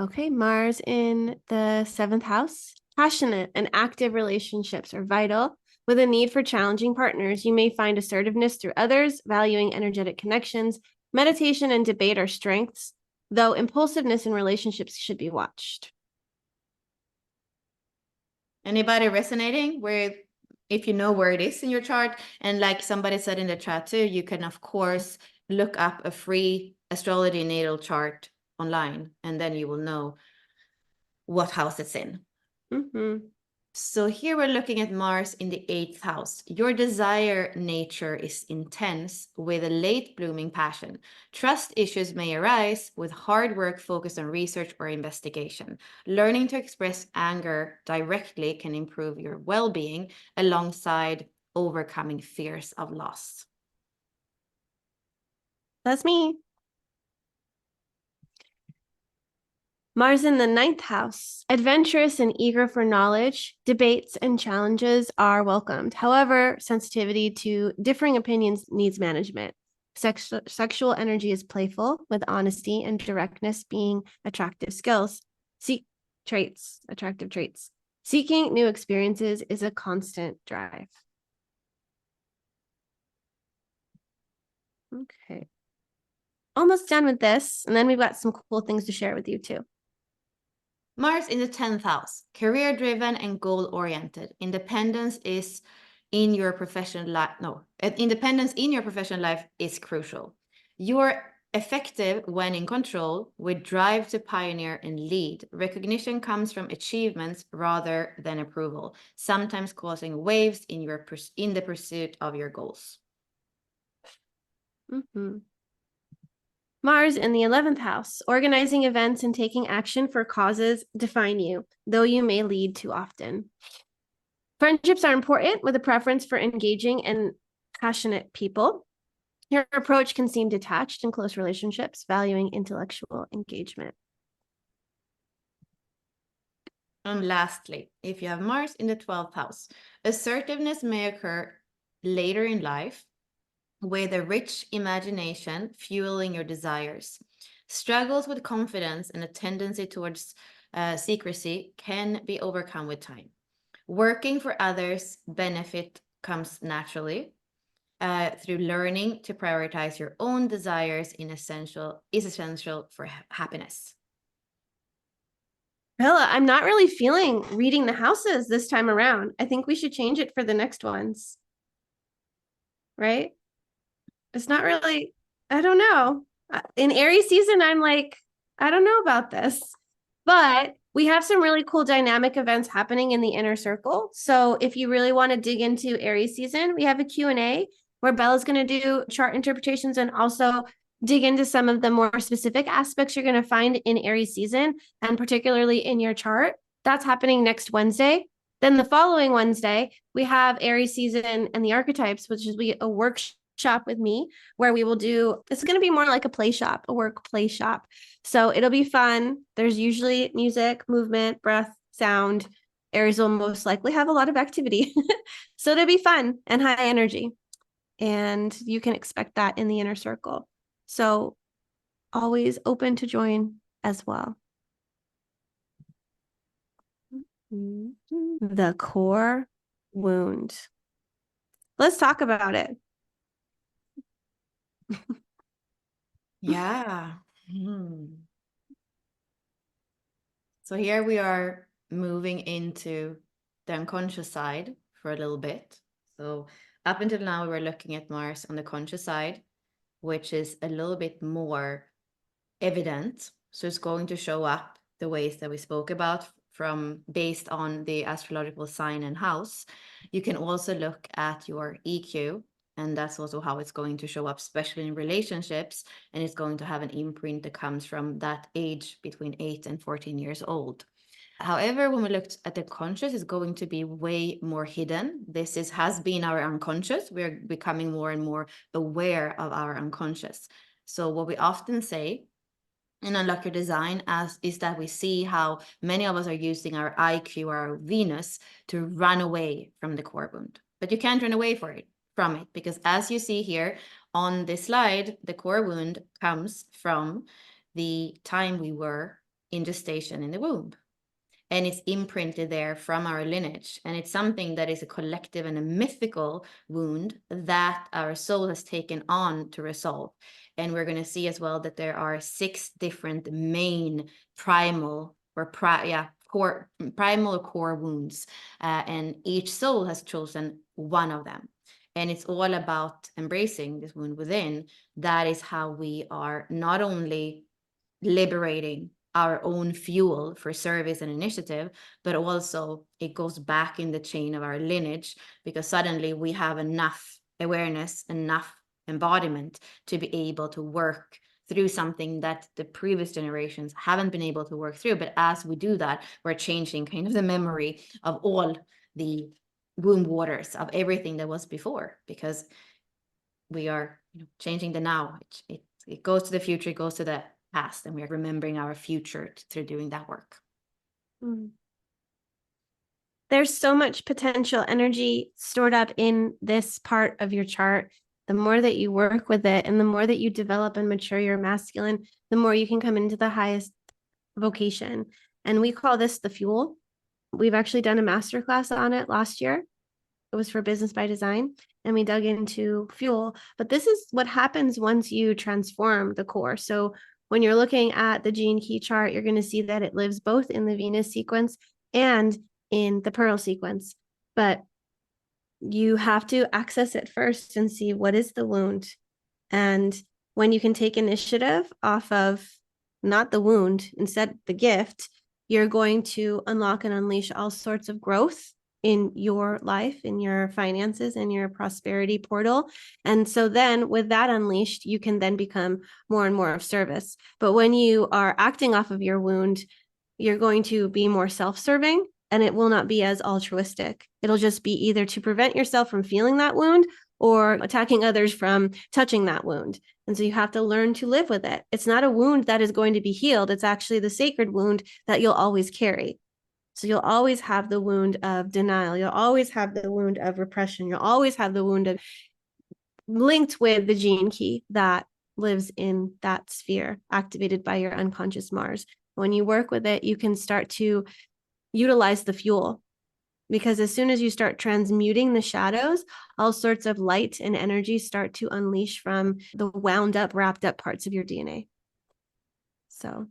Okay, Mars in the seventh house. Passionate and active relationships are vital. With a need for challenging partners, you may find assertiveness through others, valuing energetic connections. Meditation and debate are strengths, though impulsiveness in relationships should be watched. Anybody resonating with, if you know where it is in your chart? And like somebody said in the chat too, you can of course look up a free astrology natal chart online and then you will know what house it's in. So here we're looking at Mars in the eighth house. Your desire nature is intense with a late blooming passion. Trust issues may arise with hard work focused on research or investigation. Learning to express anger directly can improve your well-being alongside overcoming fears of loss. That's me. Mars in the ninth house. Adventurous and eager for knowledge, debates and challenges are welcomed. However, sensitivity to differing opinions needs management. Sexual energy is playful, with honesty and directness being attractive skills. Attractive traits. Seeking new experiences is a constant drive. Okay. Almost done with this. And then we've got some cool things to share with you too. Mars in the 10th house, career-driven and goal-oriented. Independence in your professional life is crucial. You're effective when in control, with drive to pioneer and lead. Recognition comes from achievements rather than approval, sometimes causing waves in the pursuit of your goals. Mars in the 11th house. Organizing events and taking action for causes define you, though you may lead too often. Friendships are important, with a preference for engaging and passionate people. Your approach can seem detached in close relationships, valuing intellectual engagement. And lastly, if you have Mars in the 12th house, assertiveness may occur later in life, with a rich imagination fueling your desires. Struggles with confidence and a tendency towards secrecy can be overcome with time. Working for others' benefit comes naturally through learning to prioritize your own desires is essential for happiness. Bella, I'm not really feeling reading the houses this time around. I think we should change it for the next ones. Right? It's not really, I don't know. In Aries season, I'm like, I don't know about this. But we have some really cool dynamic events happening in the inner circle. So if you really want to dig into Aries season, we have a Q&A where Bella's going to do chart interpretations and also dig into some of the more specific aspects you're going to find in Aries season, and particularly in your chart. That's happening next Wednesday. Then the following Wednesday, we have Aries season and the archetypes, which is a workshop with me where we will do, it's going to be more like a play shop, a work play shop. So it'll be fun. There's usually music, movement, breath, sound. Aries will most likely have a lot of activity. So it'll be fun and high energy. And you can expect that in the inner circle. So always open to join as well. The core wound. Let's talk about it. Yeah. So here we are moving into the unconscious side for a little bit. So up until now, we were looking at Mars on the conscious side, which is a little bit more evident. So it's going to show up the ways that we spoke about based on the astrological sign and house. You can also look at your EQ, and that's also how it's going to show up, especially in relationships. And it's going to have an imprint that comes from that age between 8 and 14 years old. However, when we looked at the conscious, it's going to be way more hidden. Has been our unconscious. We're becoming more and more aware of our unconscious. So what we often say in Unlock Your Design is that we see how many of us are using our IQ or our Venus to run away from the core wound. But you can't run away from it, because as you see here on this slide, the core wound comes from the time we were in gestation in the womb. And it's imprinted there from our lineage. And it's something that is a collective and a mythical wound that our soul has taken on to resolve. And we're going to see as well that there are 6 different main primal or core wounds. And each soul has chosen one of them. And it's all about embracing this wound within. That is how we are not only liberating our own fuel for service and initiative, but also it goes back in the chain of our lineage, because suddenly we have enough awareness, enough embodiment to be able to work through something that the previous generations haven't been able to work through. But as we do that, we're changing kind of the memory of all the womb waters of everything that was before, because we are changing the now. It goes to the future, it goes to the past, and we are remembering our future through doing that work. There's so much potential energy stored up in this part of your chart. The more that you work with it and the more that you develop and mature your masculine, the more you can come into the highest vocation. And we call this the fuel. We've actually done a masterclass on it last year. It was for Business by Design, and we dug into fuel. But this is what happens once you transform the core. So when you're looking at the gene key chart, you're going to see that it lives both in the Venus sequence and in the Pearl sequence. But you have to access it first and see what is the wound. And when you can take initiative off of not the wound, instead the gift, you're going to unlock and unleash all sorts of growth in your life, in your finances, in your prosperity portal. And so then with that unleashed, you can then become more and more of service. But when you are acting off of your wound, you're going to be more self-serving, and it will not be as altruistic. It'll just be either to prevent yourself from feeling that wound or attacking others from touching that wound. And so you have to learn to live with it. It's not a wound that is going to be healed. It's actually the sacred wound that you'll always carry. So you'll always have the wound of denial. You'll always have the wound of repression. You'll always have the wound of linked with the gene key that lives in that sphere activated by your unconscious Mars. When you work with it, you can start to utilize the fuel, because as soon as you start transmuting the shadows, all sorts of light and energy start to unleash from the wound up, wrapped up parts of your DNA. So,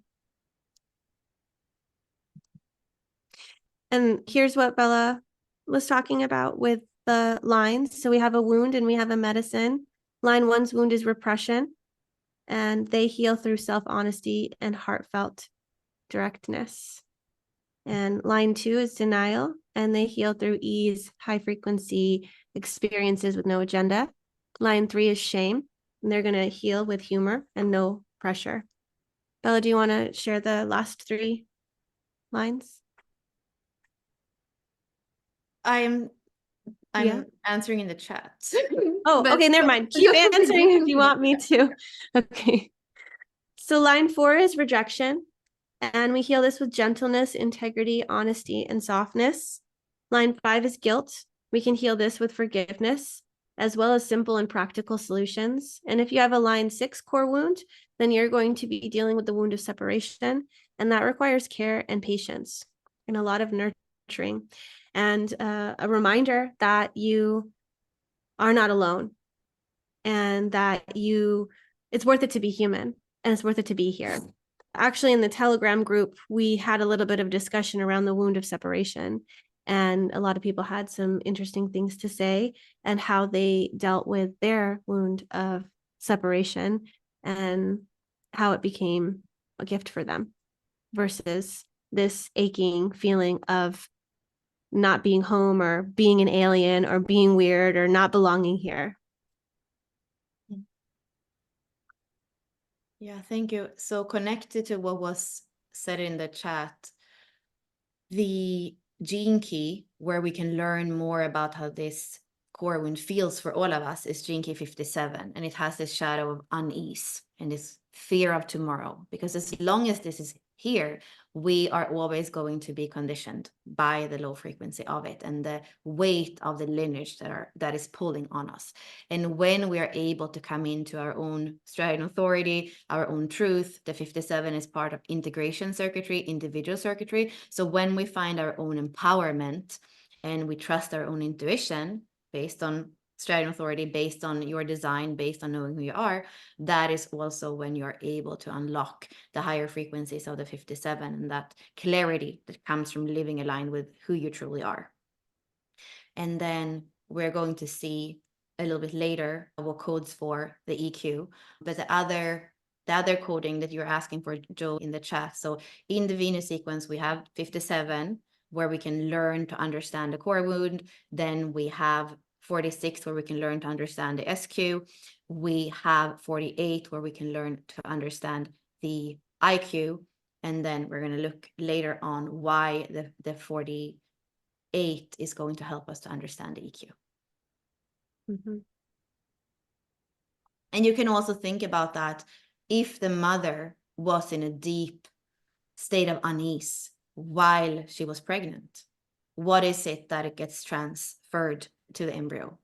and here's what Bella was talking about with the lines. So we have a wound and we have a medicine. Line 1's wound is repression, and they heal through self-honesty and heartfelt directness. And line 2 is denial, and they heal through ease, high frequency experiences with no agenda. Line 3 is shame, and they're going to heal with humor and no pressure. Bella, do you want to share the last 3 lines? I'm answering in the chat. Oh, okay, never mind. Keep answering if you want me to. Okay. So line 4 is rejection, and we heal this with gentleness, integrity, honesty, and softness. Line 5 is guilt. We can heal this with forgiveness, as well as simple and practical solutions. And if you have a line 6 core wound, then you're going to be dealing with the wound of separation, and that requires care and patience and a lot of nurturing. And a reminder that you are not alone, and that it's worth it to be human, and it's worth it to be here. Actually, in the Telegram group, we had a little bit of discussion around the wound of separation, and a lot of people had some interesting things to say and how they dealt with their wound of separation and how it became a gift for them versus this aching feeling of not being home or being an alien or being weird or not belonging here. Yeah, thank you. So connected to what was said in the chat, the gene key where we can learn more about how this core wound feels for all of us is gene key 57, and it has this shadow of unease and this fear of tomorrow, because as long as this is here, we are always going to be conditioned by the low frequency of it and the weight of the lineage that is pulling on us. And when we are able to come into our own stride and authority, our own truth, the 57 is part of integration circuitry, individual circuitry. So when we find our own empowerment and we trust our own intuition based on stride and authority, based on your design, based on knowing who you are, that is also when you're able to unlock the higher frequencies of the 57 and that clarity that comes from living aligned with who you truly are. And then we're going to see a little bit later what codes for the EQ, but the other coding that you're asking for, Joe, in the chat. So in the Venus sequence, we have 57, where we can learn to understand the core wound. Then we have 46, where we can learn to understand the SQ. We have 48, where we can learn to understand the IQ. And then we're going to look later on why the 48 is going to help us to understand the EQ. Mm-hmm. And you can also think about that if the mother was in a deep state of unease while she was pregnant. What is it that it gets transferred to the embryo?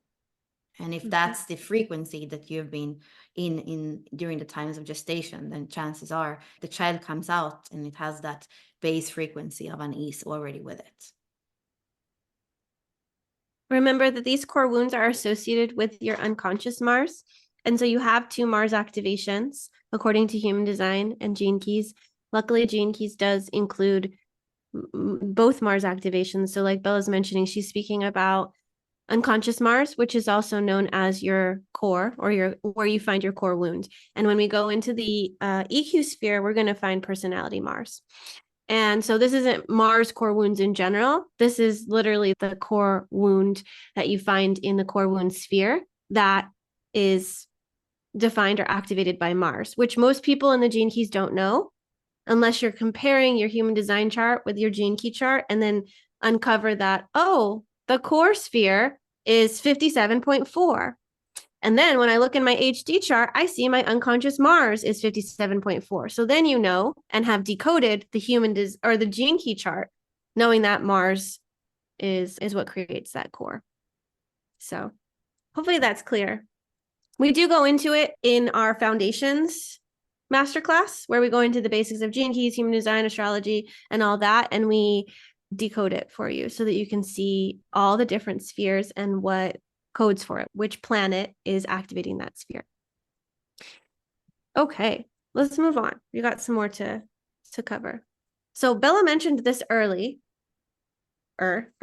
And if that's the frequency that you've been in during the times of gestation, then chances are the child comes out and it has that base frequency of unease already with it. Remember that these core wounds are associated with your unconscious Mars. And so you have 2 Mars activations according to human design and Gene Keys. Luckily, Gene Keys does include both Mars activations. So like Bella's mentioning, she's speaking about unconscious Mars, which is also known as your core, or your where you find your core wound. And when we go into the EQ sphere, we're going to find personality Mars. And so this isn't Mars core wounds in general. This is literally the core wound that you find in the core wound sphere that is defined or activated by Mars, which most people in the Gene Keys don't know unless you're comparing your human design chart with your Gene Key chart and then uncover that, oh, the core sphere is 57.4. And then when I look in my HD chart, I see my unconscious Mars is 57.4. So then you know and have decoded the or the Gene Key chart, knowing that Mars is what creates that core. So hopefully that's clear. We do go into it in our foundations masterclass, where we go into the basics of Gene Keys, human design, astrology, and all that, and we decode it for you so that you can see all the different spheres and what codes for it, which planet is activating that sphere. Okay, let's move on. We got some more to cover. So Bella mentioned this earlier. The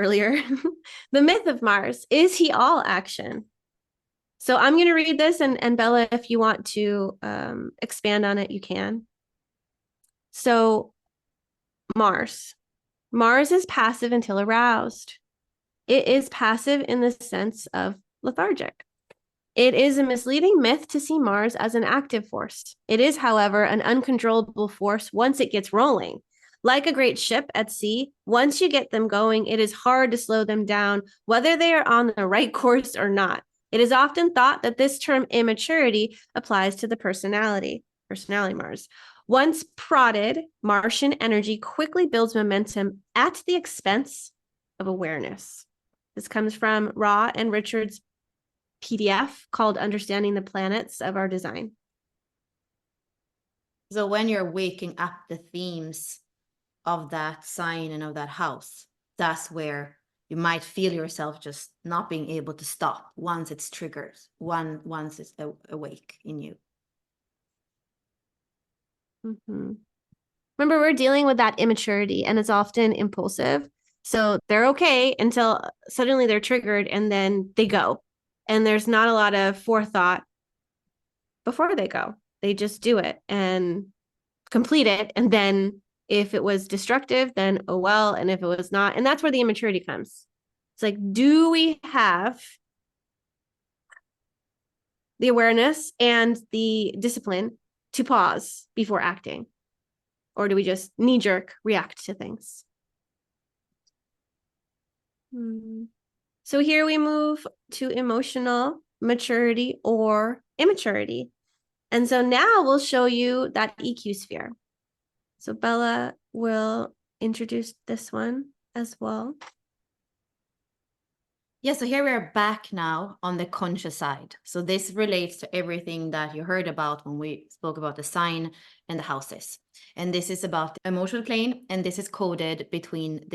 myth of Mars. Is he all action? So I'm going to read this, and Bella, if you want to expand on it, you can. So Mars. Mars is passive until aroused. It is passive in the sense of lethargic. It is a misleading myth to see Mars as an active force. It is, however, an uncontrollable force once it gets rolling. Like a great ship at sea, once you get them going, it is hard to slow them down, whether they are on the right course or not. It is often thought that this term immaturity applies to the personality Mars. Once prodded, Martian energy quickly builds momentum at the expense of awareness. This comes from Raw and Richard's PDF called Understanding the Planets of Our Design. So when you're waking up the themes of that sign and of that house, that's where you might feel yourself just not being able to stop once it's triggered, once it's awake in you. Mm-hmm. Remember, we're dealing with that immaturity, and it's often impulsive. So they're okay until suddenly they're triggered, and then they go. And there's not a lot of forethought before they go. They just do it and complete it. And then if it was destructive, then oh well. And if it was not, and that's where the immaturity comes. It's like, do we have the awareness and the discipline to pause before acting? Or do we just knee-jerk react to things? So here we move to emotional maturity or immaturity. And so now we'll show you that EQ sphere. So Bella will introduce this one as well. Yeah, so here we are back now on the conscious side. So this relates to everything that you heard about when we spoke about the sign and the houses. And this is about the emotional plane, and this is coded between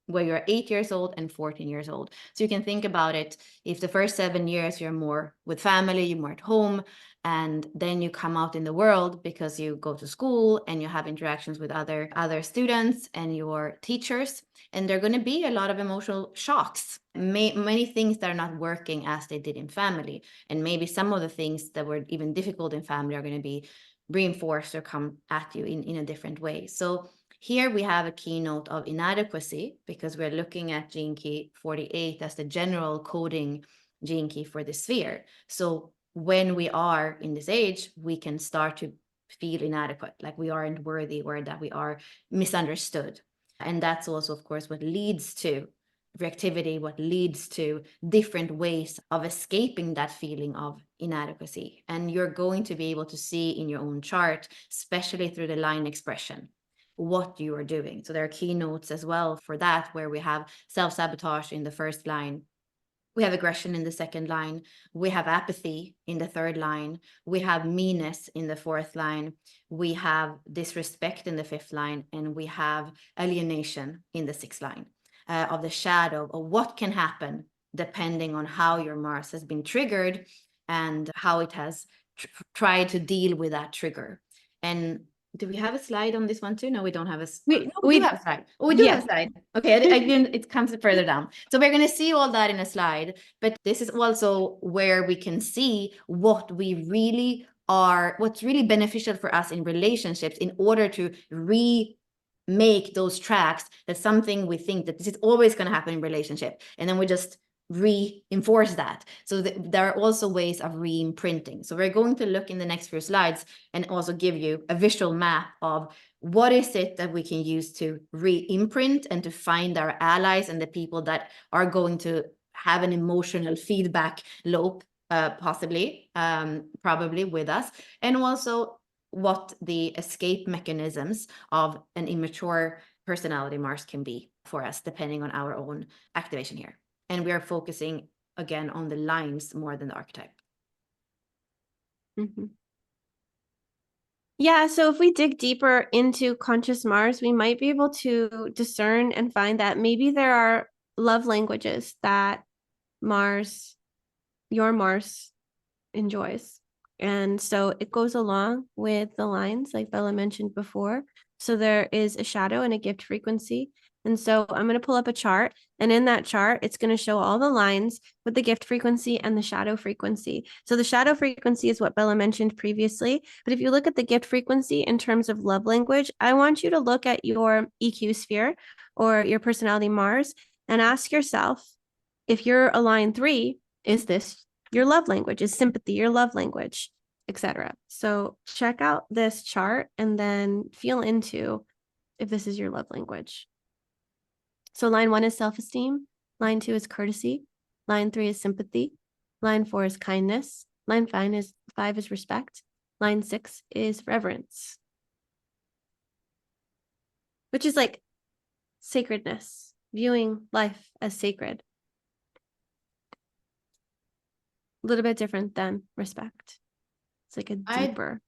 where you're 8 years old and 14 years old. So you can think about it, if the first 7 years you're more with family, you're more at home, and then you come out in the world because you go to school and you have interactions with other students and your teachers, and there are going to be a lot of emotional shocks, many things that are not working as they did in family, and maybe some of the things that were even difficult in family are going to be reinforced or come at you in a different way. So here we have a keynote of inadequacy, because we're looking at gene key 48 as the general coding gene key for the sphere. So when we are in this age, we can start to feel inadequate, like we aren't worthy or that we are misunderstood. And that's also, of course, what leads to reactivity, what leads to different ways of escaping that feeling of inadequacy. And you're going to be able to see in your own chart, especially through the line expression, what you are doing. So there are keynotes as well for that, where we have self-sabotage in the first line, we have aggression in the second line, we have apathy in the third line, we have meanness in the fourth line, we have disrespect in the fifth line, and we have alienation in the sixth line, of the shadow of what can happen depending on how your Mars has been triggered and how it has tried to deal with that trigger. And do we have a slide on this one too? No, we don't have a. We do have a slide. Oh, we do have a slide. Okay, it comes further down. So we're going to see all that in a slide. But this is also where we can see what we really are, what's really beneficial for us in relationships, in order to remake those tracks. That's something we think that this is always going to happen in relationship, and then we just reinforce that. So there are also ways of re-imprinting. So we're going to look in the next few slides and also give you a visual map of what is it that we can use to re-imprint and to find our allies and the people that are going to have an emotional feedback loop, possibly, probably with us, and also what the escape mechanisms of an immature personality Mars can be for us, depending on our own activation here. And we are focusing again on the lines more than the archetype. Mm-hmm. Yeah, so if we dig deeper into conscious Mars, we might be able to discern and find that maybe there are love languages that your Mars enjoys. And so it goes along with the lines, like Bella mentioned before. So there is a shadow and a gift frequency. And so I'm going to pull up a chart. And in that chart, it's going to show all the lines with the gift frequency and the shadow frequency. So the shadow frequency is what Bella mentioned previously. But if you look at the gift frequency in terms of love language, I want you to look at your EQ sphere or your personality Mars and ask yourself, if you're a line 3, is this your love language? Is sympathy your love language, etc.? So check out this chart and then feel into if this is your love language. So line 1 is self-esteem. Line 2 is courtesy. Line 3 is sympathy. Line 4 is kindness. Line 5 is respect. Line 6 is reverence, which is like sacredness, viewing life as sacred. A little bit different than respect. It's like a deeper.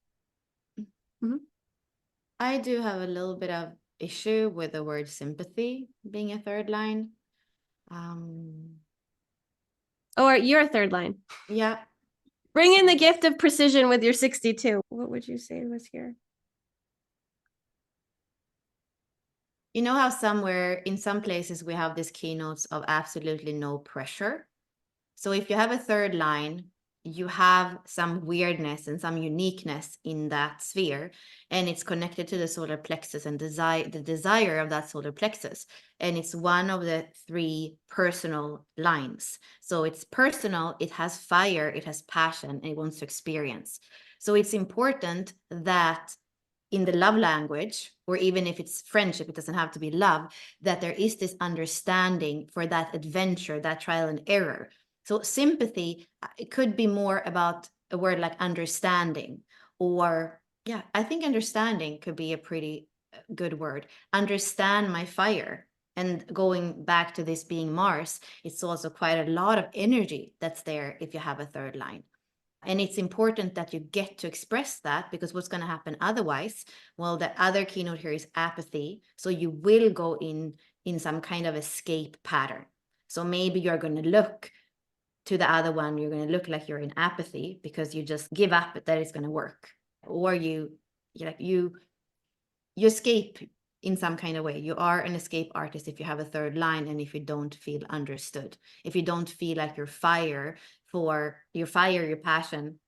I do have a little bit of issue with the word sympathy being a third line. Or you're a third line. Yeah. Bring in the gift of precision with your 62. What would you say was here? You know how somewhere in some places we have these keynotes of absolutely no pressure. So if you have a third line, you have some weirdness and some uniqueness in that sphere, and it's connected to the solar plexus and the desire of that solar plexus. And it's one of the 3 personal lines. So it's personal, it has fire, it has passion, and it wants to experience. So it's important that in the love language, or even if it's friendship, it doesn't have to be love, that there is this understanding for that adventure, that trial and error. So sympathy, it could be more about a word like understanding, or yeah, I think understanding could be a pretty good word. Understand my fire. And going back to this being Mars, it's also quite a lot of energy that's there if you have a third line. And it's important that you get to express that, because what's going to happen otherwise, well, the other keynote here is apathy. So you will go in some kind of escape pattern. So maybe you're going to look to the other one, you're going to look like you're in apathy because you just give up that it's going to work. Or you escape in some kind of way. You are an escape artist if you have a third line, and if you don't feel understood, if you don't feel like your fire, your passion,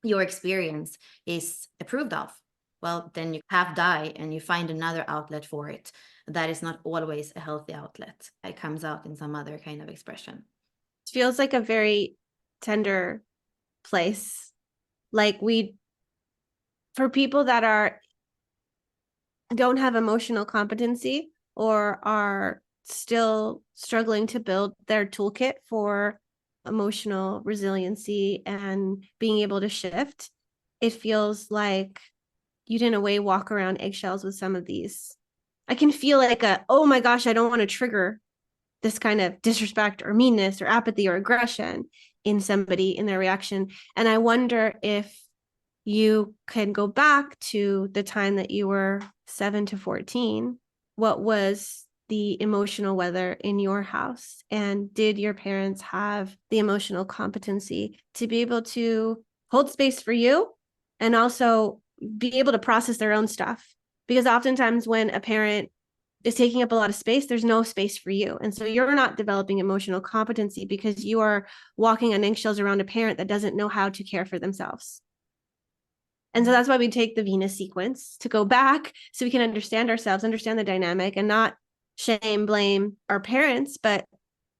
your experience is approved of, well, then you half die and you find another outlet for it. That is not always a healthy outlet. It comes out in some other kind of expression. It feels like a very tender place. Like for people that don't have emotional competency or are still struggling to build their toolkit for emotional resiliency and being able to shift, it feels like you'd in a way walk around eggshells with some of these. I can feel like oh my gosh, I don't want to trigger this kind of disrespect or meanness or apathy or aggression in somebody in their reaction. And I wonder if you can go back to the time that you were 7 to 14. What was the emotional weather in your house? And did your parents have the emotional competency to be able to hold space for you and also be able to process their own stuff? Because oftentimes when a parent is taking up a lot of space, there's no space for you. And so you're not developing emotional competency because you are walking on eggshells around a parent that doesn't know how to care for themselves. And so that's why we take the Venus sequence to go back so we can understand ourselves, understand the dynamic, and not shame, blame our parents, but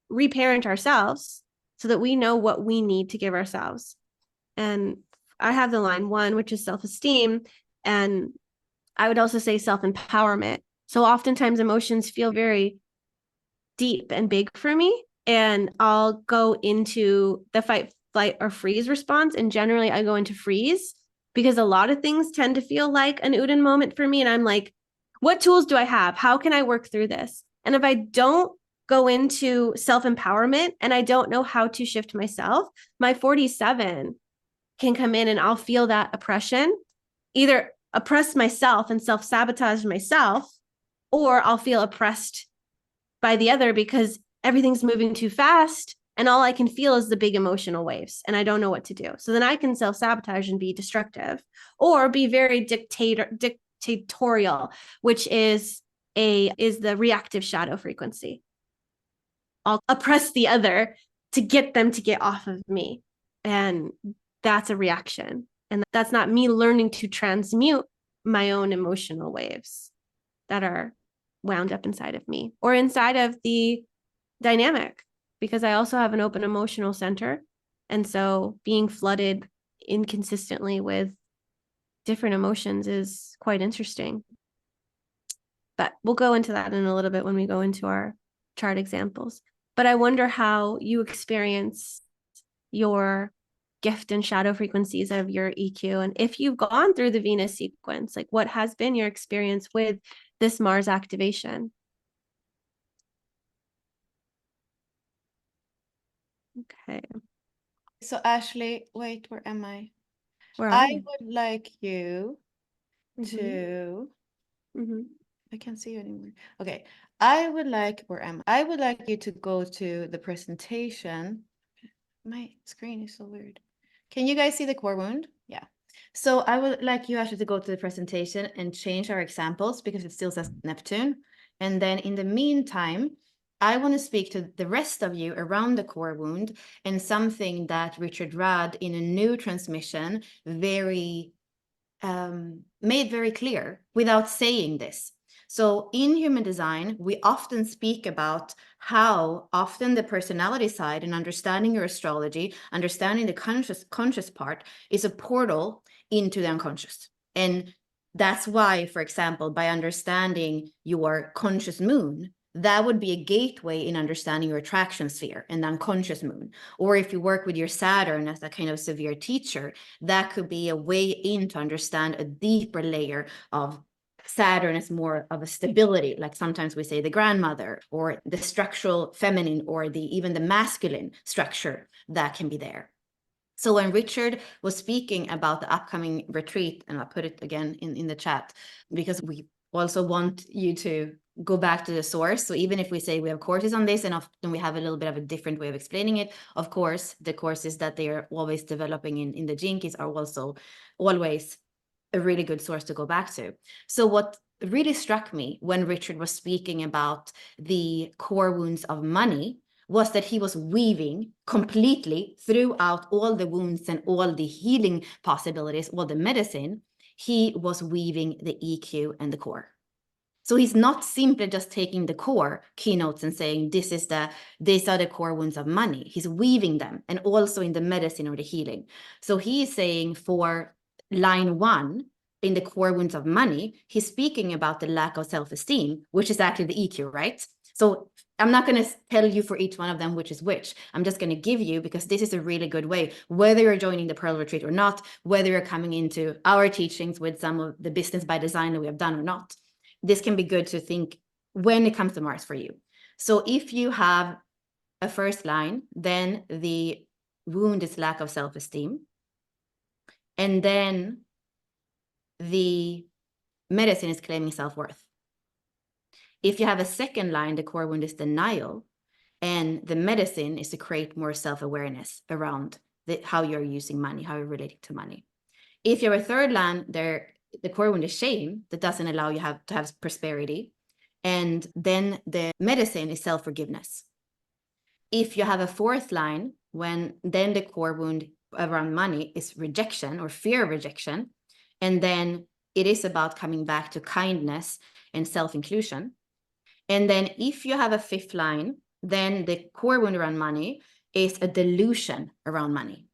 reparent ourselves so that we know what we need to give ourselves. And I have the line 1, which is self-esteem. And I would also say self-empowerment. So oftentimes emotions feel very deep and big for me. And I'll go into the fight, flight, or freeze response. And generally, I go into freeze because a lot of things tend to feel like an Uden moment for me. And I'm like, what tools do I have? How can I work through this? And if I don't go into self empowerment and I don't know how to shift myself, my 47 can come in and I'll feel that oppression, either oppress myself and self sabotage myself, or I'll feel oppressed by the other because everything's moving too fast and all I can feel is the big emotional waves and I don't know what to do. So then I can self-sabotage and be destructive or be very dictatorial, which is the reactive shadow frequency. I'll oppress the other to get them to get off of me. And that's a reaction. And that's not me learning to transmute my own emotional waves that are wound up inside of me or inside of the dynamic, because I also have an open emotional center. And so being flooded inconsistently with different emotions is quite interesting. But we'll go into that in a little bit when we go into our chart examples. But I wonder how you experience your gift and shadow frequencies of your EQ. And if you've gone through the Venus sequence, like what has been your experience with this Mars activation? Okay. So Ashley, wait, where am I? Where are I you? would like you Mm-hmm. to, Mm-hmm. I can't see you anymore. Okay. I would like, where am I? I would like you to go to the presentation. My screen is so weird. Can you guys see the core wound? Yeah. So I would like you actually to go to the presentation and change our examples because it still says Neptune. And then in the meantime, I want to speak to the rest of you around the core wound and something that Richard Rudd in a new transmission made very clear without saying this. So in human design, we often speak about how often the personality side and understanding your astrology, understanding the conscious part is a portal into the unconscious. And that's why, for example, by understanding your conscious moon, that would be a gateway in understanding your attraction sphere and the unconscious moon. Or if you work with your Saturn as a kind of severe teacher, that could be a way in to understand a deeper layer of Saturn as more of a stability, like sometimes we say the grandmother or the structural feminine or even the masculine structure that can be there. So when Richard was speaking about the upcoming retreat, and I'll put it again in the chat, because we also want you to go back to the source. So even if we say we have courses on this and often we have a little bit of a different way of explaining it, of course, the courses that they are always developing in the Gene Keys are also always a really good source to go back to. So what really struck me when Richard was speaking about the core wounds of money was that he was weaving completely throughout all the wounds and all the healing possibilities, all the medicine, he was weaving the EQ and the core. So he's not simply just taking the core keynotes and saying, these are the core wounds of money. He's weaving them and also in the medicine or the healing. So he is saying for line 1, in the core wounds of money, he's speaking about the lack of self-esteem, which is actually the EQ, right? So I'm not going to tell you for each one of them which is which. I'm just going to give you, because this is a really good way, whether you're joining the Pearl Retreat or not, whether you're coming into our teachings with some of the business by design that we have done or not. This can be good to think when it comes to Mars for you. So if you have a first line, then the wound is lack of self-esteem. And then the medicine is claiming self-worth. If you have a second line, the core wound is denial, and the medicine is to create more self-awareness around how you're using money, how you're relating to money. If you're a third line, the core wound is shame that doesn't allow you to have prosperity. And then the medicine is self-forgiveness. If you have a fourth line, then the core wound around money is rejection or fear of rejection. And then it is about coming back to kindness and self-inclusion. And then if you have a fifth line, then the core wound around money is a delusion around money.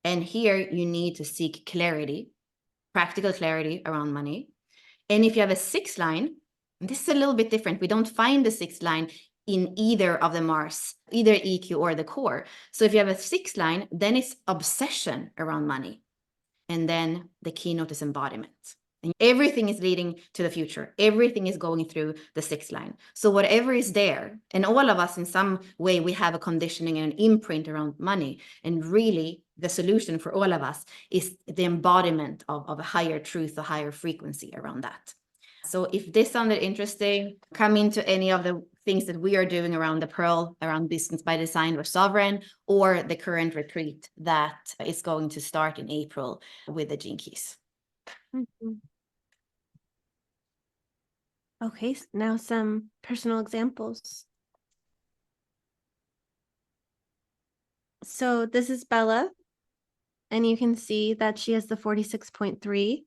And here you need to seek clarity, practical clarity around money. And if you have a sixth line, this is a little bit different. We don't find the sixth line in either of the Mars, either EQ or the core. So if you have a sixth line, then it's obsession around money. And then the keynote is embodiment. And everything is leading to the future. Everything is going through the sixth line. So whatever is there, and all of us in some way, we have a conditioning and an imprint around money. And really the solution for all of us is the embodiment of a higher truth, a higher frequency around that. So if this sounded interesting, come into any of the things that we are doing around the Pearl, around Business by Design or Sovereign, or the current retreat that is going to start in April with the Gene Keys. Mhm. Okay, now some personal examples. So this is Bella, and you can see that she has the 46.3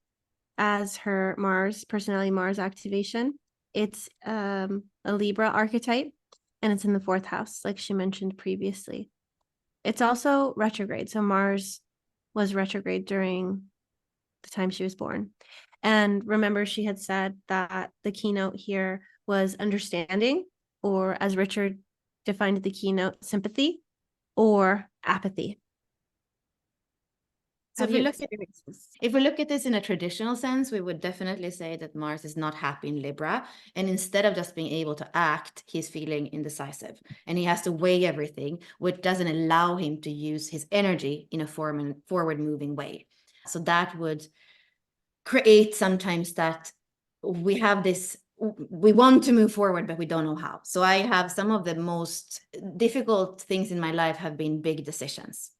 as her Mars, personality Mars activation. It's a Libra archetype, and it's in the 4th house, like she mentioned previously. It's also retrograde. So Mars was retrograde during the time she was born. And remember, she had said that the keynote here was understanding, or as Richard defined the keynote, sympathy or apathy. So if we look at this in a traditional sense, we would definitely say that Mars is not happy in Libra. And instead of just being able to act, he's feeling indecisive. And he has to weigh everything, which doesn't allow him to use his energy in a forward-moving way. So that would create sometimes that we have this, we want to move forward, but we don't know how. So I have some of the most difficult things in my life have been big decisions.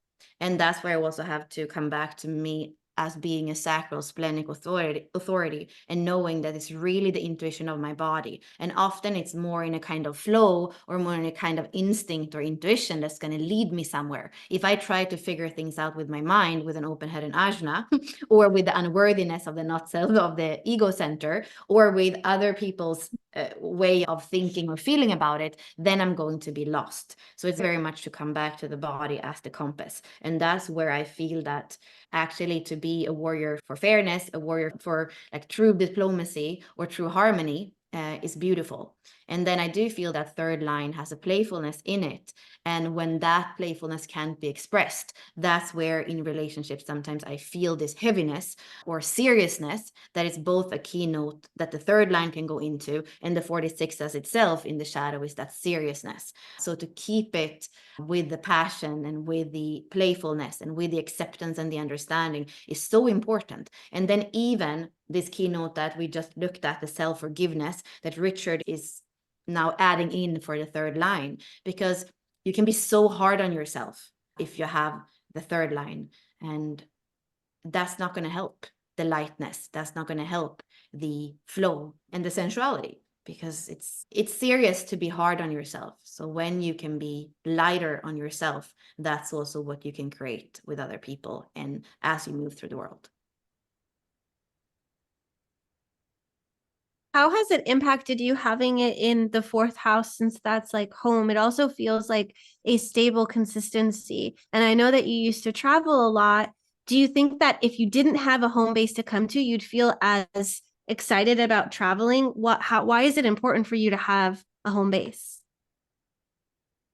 And that's where I also have to come back to me as being a sacral splenic authority and knowing that it's really the intuition of my body. And often it's more in a kind of flow or more in a kind of instinct or intuition that's going to lead me somewhere. If I try to figure things out with my mind, with an open head and ajna, or with the unworthiness of the not self of the ego center, or with other people's way of thinking or feeling about it, then I'm going to be lost. So it's very much to come back to the body as the compass. And that's where I feel that actually to be a warrior for fairness, a warrior for like true diplomacy or true harmony is beautiful. And then I do feel that third line has a playfulness in it. And when that playfulness can't be expressed, that's where in relationships, sometimes I feel this heaviness or seriousness that is both a keynote that the third line can go into, and the 46 as itself in the shadow is that seriousness. So to keep it with the passion and with the playfulness and with the acceptance and the understanding is so important. And then even this keynote that we just looked at, the self-forgiveness that Richard is now adding in for the third line, because you can be so hard on yourself if you have the third line, and that's not going to help the lightness. That's not going to help the flow and the sensuality, because it's serious to be hard on yourself. So when you can be lighter on yourself, that's also what you can create with other people and as you move through the world. How has it impacted you having it in the 4th house, since that's like home? It also feels like a stable consistency. And I know that you used to travel a lot. Do you think that if you didn't have a home base to come to, you'd feel as excited about traveling? Why is it important for you to have a home base?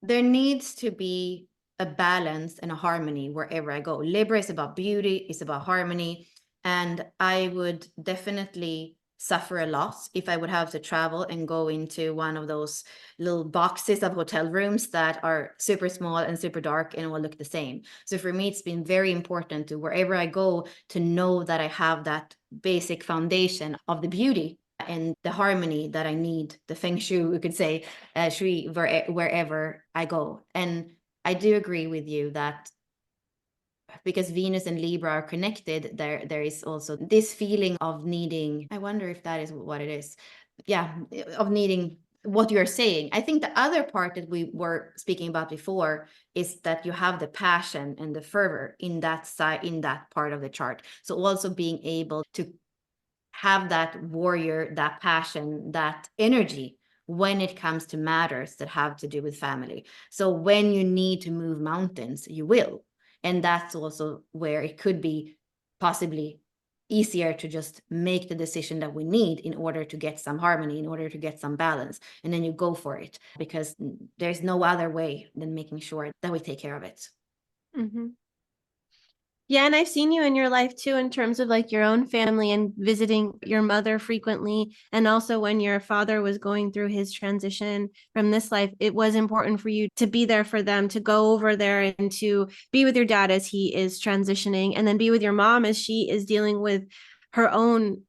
there needs to be a balance and a harmony wherever I go. Libra is about beauty, it's about harmony. And I would definitely suffer a loss if I would have to travel and go into one of those little boxes of hotel rooms that are super small and super dark and will look the same. So for me, it's been very important to wherever I go to know that I have that basic foundation of the beauty and the harmony that I need, the feng shui, we could say, shui, wherever I go. And I do agree with you that because Venus and Libra are connected, there is also this feeling of needing, I wonder if that is what it is. Yeah, of needing what you're saying. I think the other part that we were speaking about before is that you have the passion and the fervor in that side, in that part of the chart. So also being able to have that warrior, that passion, that energy when it comes to matters that have to do with family. So when you need to move mountains, you will. And that's also where it could be possibly easier to just make the decision that we need in order to get some harmony, in order to get some balance. And then you go for it because there's no other way than making sure that we take care of it. Mm-hmm. Yeah, and I've seen you in your life too, in terms of like your own family and visiting your mother frequently. And also when your father was going through his transition from this life, it was important for you to be there for them, to go over there and to be with your dad as he is transitioning, and then be with your mom as she is dealing with her own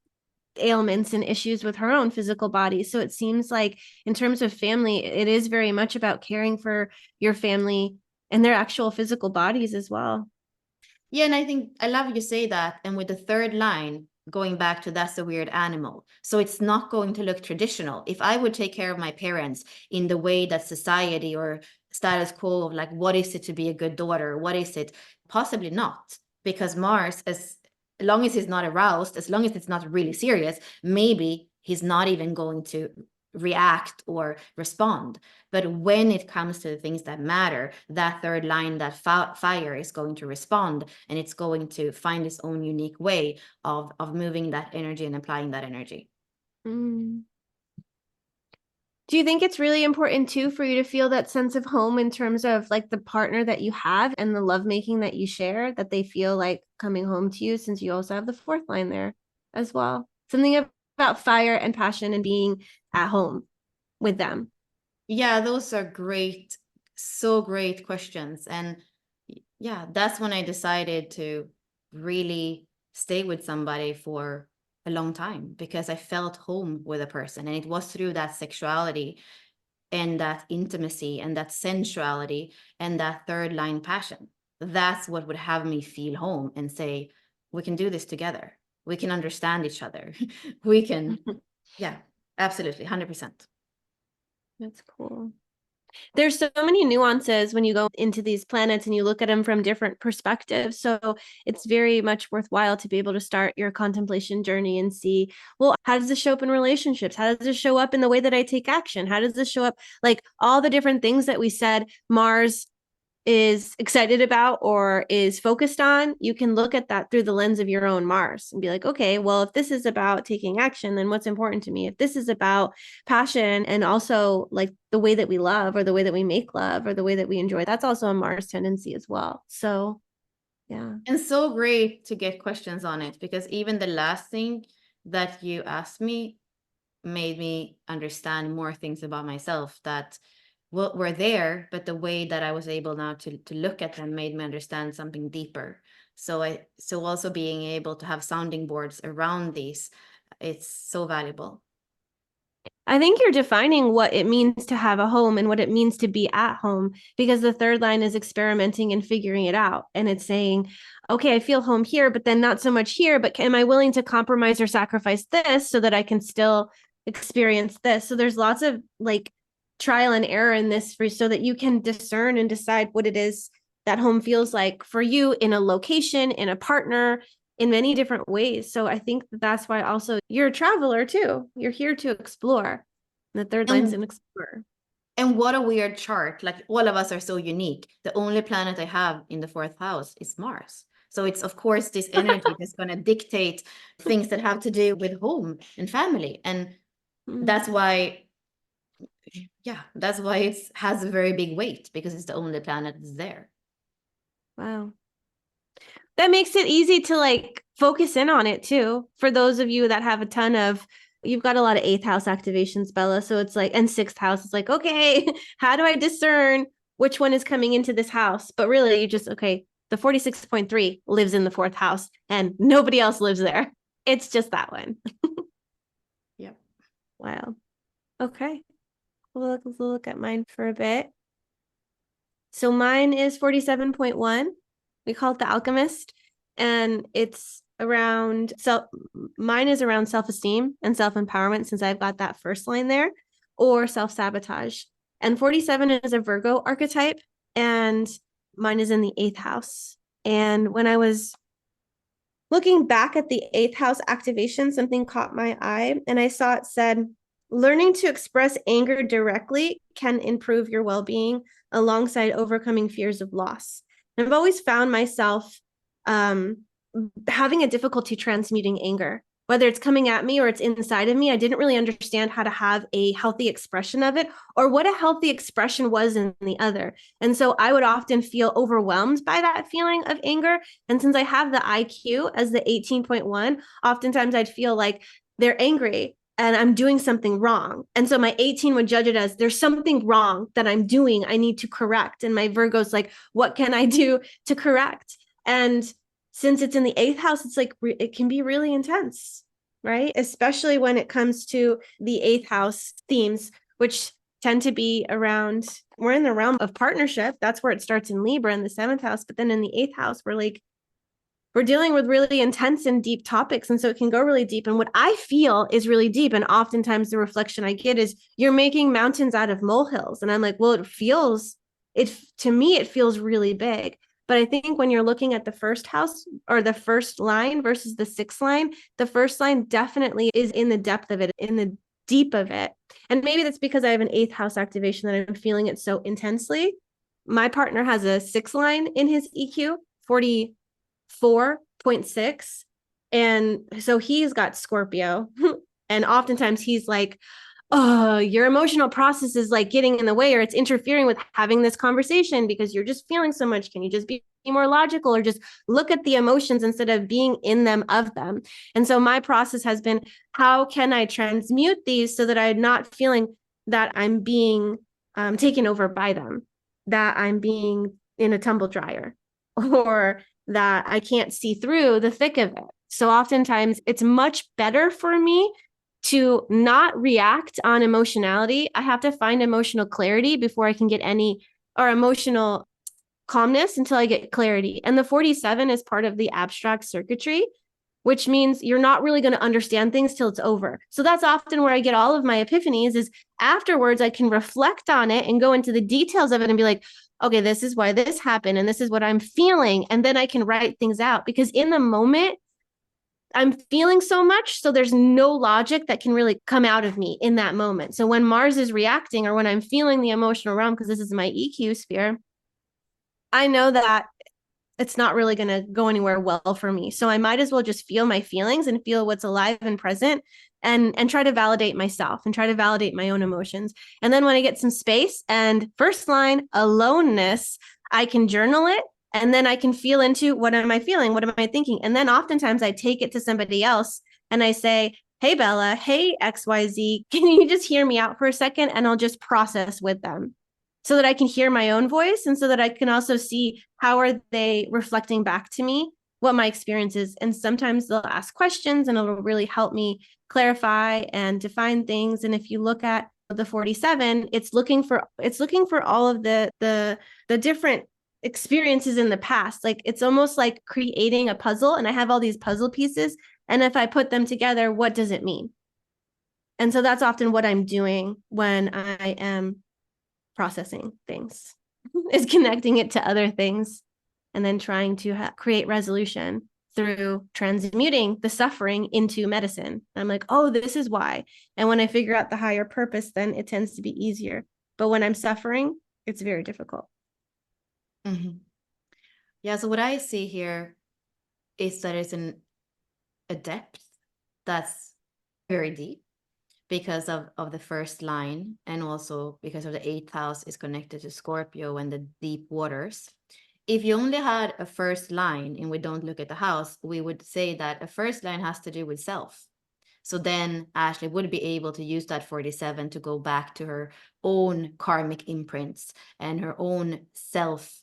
ailments and issues with her own physical body. So it seems like in terms of family, it is very much about caring for your family and their actual physical bodies as well. Yeah, and I think I love you say that. And with the third line, going back to that's a weird animal. So it's not going to look traditional. If I would take care of my parents in the way that society or status quo of like, what is it to be a good daughter? What is it? Possibly not. Because Mars, as long as he's not aroused, as long as it's not really serious, maybe he's not even going to react or respond. But when it comes to the things that matter, that third line, that fire is going to respond, and it's going to find its own unique way of moving that energy and applying that energy. Mm. Do you think it's really important too for you to feel that sense of home in terms of like the partner that you have and the lovemaking that you share, that they feel like coming home to you, since you also have the fourth line there as well? Something about fire and passion and being at home with them. Yeah, those are great, so great questions. And yeah, that's when I decided to really stay with somebody for a long time because I felt home with a person. And it was through that sexuality and that intimacy and that sensuality and that third line passion. That's what would have me feel home and say, we can do this together. We can understand each other. We can, yeah, absolutely, 100%. That's cool. There's so many nuances when you go into these planets and you look at them from different perspectives. So it's very much worthwhile to be able to start your contemplation journey and see, well, how does this show up in relationships? How does this show up in the way that I take action? How does this show up? Like all the different things that we said Mars is excited about or is focused on, you can look at that through the lens of your own Mars and be like, okay, well, if this is about taking action, then what's important to me? If this is about passion and also like the way that we love or the way that we make love or the way that we enjoy, that's also a Mars tendency as well. So, yeah. And so great to get questions on it because even the last thing that you asked me made me understand more things about myself that were there, but the way that I was able now to look at them made me understand something deeper. So also being able to have sounding boards around these, it's so valuable. I think you're defining what it means to have a home and what it means to be at home, because the third line is experimenting and figuring it out. And it's saying, okay, I feel home here, but then not so much here. But am I willing to compromise or sacrifice this so that I can still experience this? So there's lots of like trial and error in this for so that you can discern and decide what it is that home feels like for you in a location, in a partner, in many different ways. So I think that's why also you're a traveler too. You're here to explore. The third line's an And explorer. and what a weird chart. Like all of us are so unique. The only planet I have in the fourth house is Mars. So it's of course this energy that's going to dictate things that have to do with home and family. And Mm. that's why yeah, that's why it has a very big weight, because it's the only planet that's there. Wow. That makes it easy to like focus in on it too. For those of you that have a ton of, you've got a lot of eighth house activations, Bella. So it's like, and sixth house is like, okay, how do I discern which one is coming into this house? But really, you just, okay, the 46.3 lives in the fourth house and nobody else lives there. It's just that one. Yep. Wow. Okay. We'll look at mine for a bit. So mine is 47.1. We call it the alchemist. And it's around mine is around self-esteem and self-empowerment, since I've got that first line there, or self-sabotage. And 47 is a Virgo archetype, and mine is in the eighth house. And when I was looking back at the eighth house activation, something caught my eye, and I saw it said, learning to express anger directly can improve your well-being alongside overcoming fears of loss. And I've always found myself having a difficulty transmuting anger, whether it's coming at me or it's inside of me. I didn't really understand how to have a healthy expression of it, or what a healthy expression was in the other. And so I would often feel overwhelmed by that feeling of anger. And since I have the IQ as the 18.1, oftentimes I'd feel like they're angry and I'm doing something wrong. And so my 18 would judge it as, there's something wrong that I'm doing, I need to correct. And my Virgo's like, what can I do to correct? And since it's in the eighth house, it's like, it can be really intense, right? Especially when it comes to the eighth house themes, which tend to be around, we're in the realm of partnership. That's where it starts in Libra in the seventh house. But then in the eighth house, we're dealing with really intense and deep topics. And so it can go really deep. And what I feel is really deep. And oftentimes the reflection I get is, you're making mountains out of molehills. And I'm like, well, to me, it feels really big. But I think when you're looking at the first house or the first line versus the sixth line, the first line definitely is in the depth of it, in the deep of it. And maybe that's because I have an eighth house activation that I'm feeling it so intensely. My partner has a sixth line in his EQ, 44.6. And so he's got Scorpio. And oftentimes he's like, oh, your emotional process is like getting in the way, or it's interfering with having this conversation because you're just feeling so much. Can you just be more logical, or just look at the emotions instead of being in them of them? And so my process has been, how can I transmute these so that I'm not feeling that I'm being taken over by them, that I'm being in a tumble dryer, or that I can't see through the thick of it. So oftentimes it's much better for me to not react on emotionality. I have to find emotional clarity before I can get or emotional calmness until I get clarity. And the 47 is part of the abstract circuitry, which means you're not really going to understand things till it's over. So that's often where I get all of my epiphanies, is afterwards I can reflect on it and go into the details of it and be like, okay, this is why this happened and this is what I'm feeling. And then I can write things out, because in the moment, I'm feeling so much. So there's no logic that can really come out of me in that moment. So when Mars is reacting, or when I'm feeling the emotional realm, because this is my EQ sphere, I know that it's not really going to go anywhere well for me. So I might as well just feel my feelings and feel what's alive and present, and try to validate myself and try to validate my own emotions. And then when I get some space and first line aloneness, I can journal it, and then I can feel into, what am I feeling? What am I thinking? And then oftentimes I take it to somebody else and I say, hey, Bella, hey, XYZ, can you just hear me out for a second? And I'll just process with them, so that I can hear my own voice, and so that I can also see how are they reflecting back to me what my experience is. And sometimes they'll ask questions and it'll really help me clarify and define things. And if you look at the 47, it's looking for all of the different experiences in the past. Like, it's almost like creating a puzzle, and I have all these puzzle pieces, and if I put them together, what does it mean? And so that's often what I'm doing when I am processing things, is connecting it to other things, and then trying to create resolution through transmuting the suffering into medicine. I'm like, oh, this is why. And when I figure out the higher purpose, then it tends to be easier. But when I'm suffering, it's very difficult. Mm-hmm. Yeah, so what I see here is that it's a depth that's very deep, because of the first line, and also because of the 8th house is connected to Scorpio and the deep waters. If you only had a first line and we don't look at the house, we would say that a first line has to do with self. So then Ashley would be able to use that 47 to go back to her own karmic imprints and her own self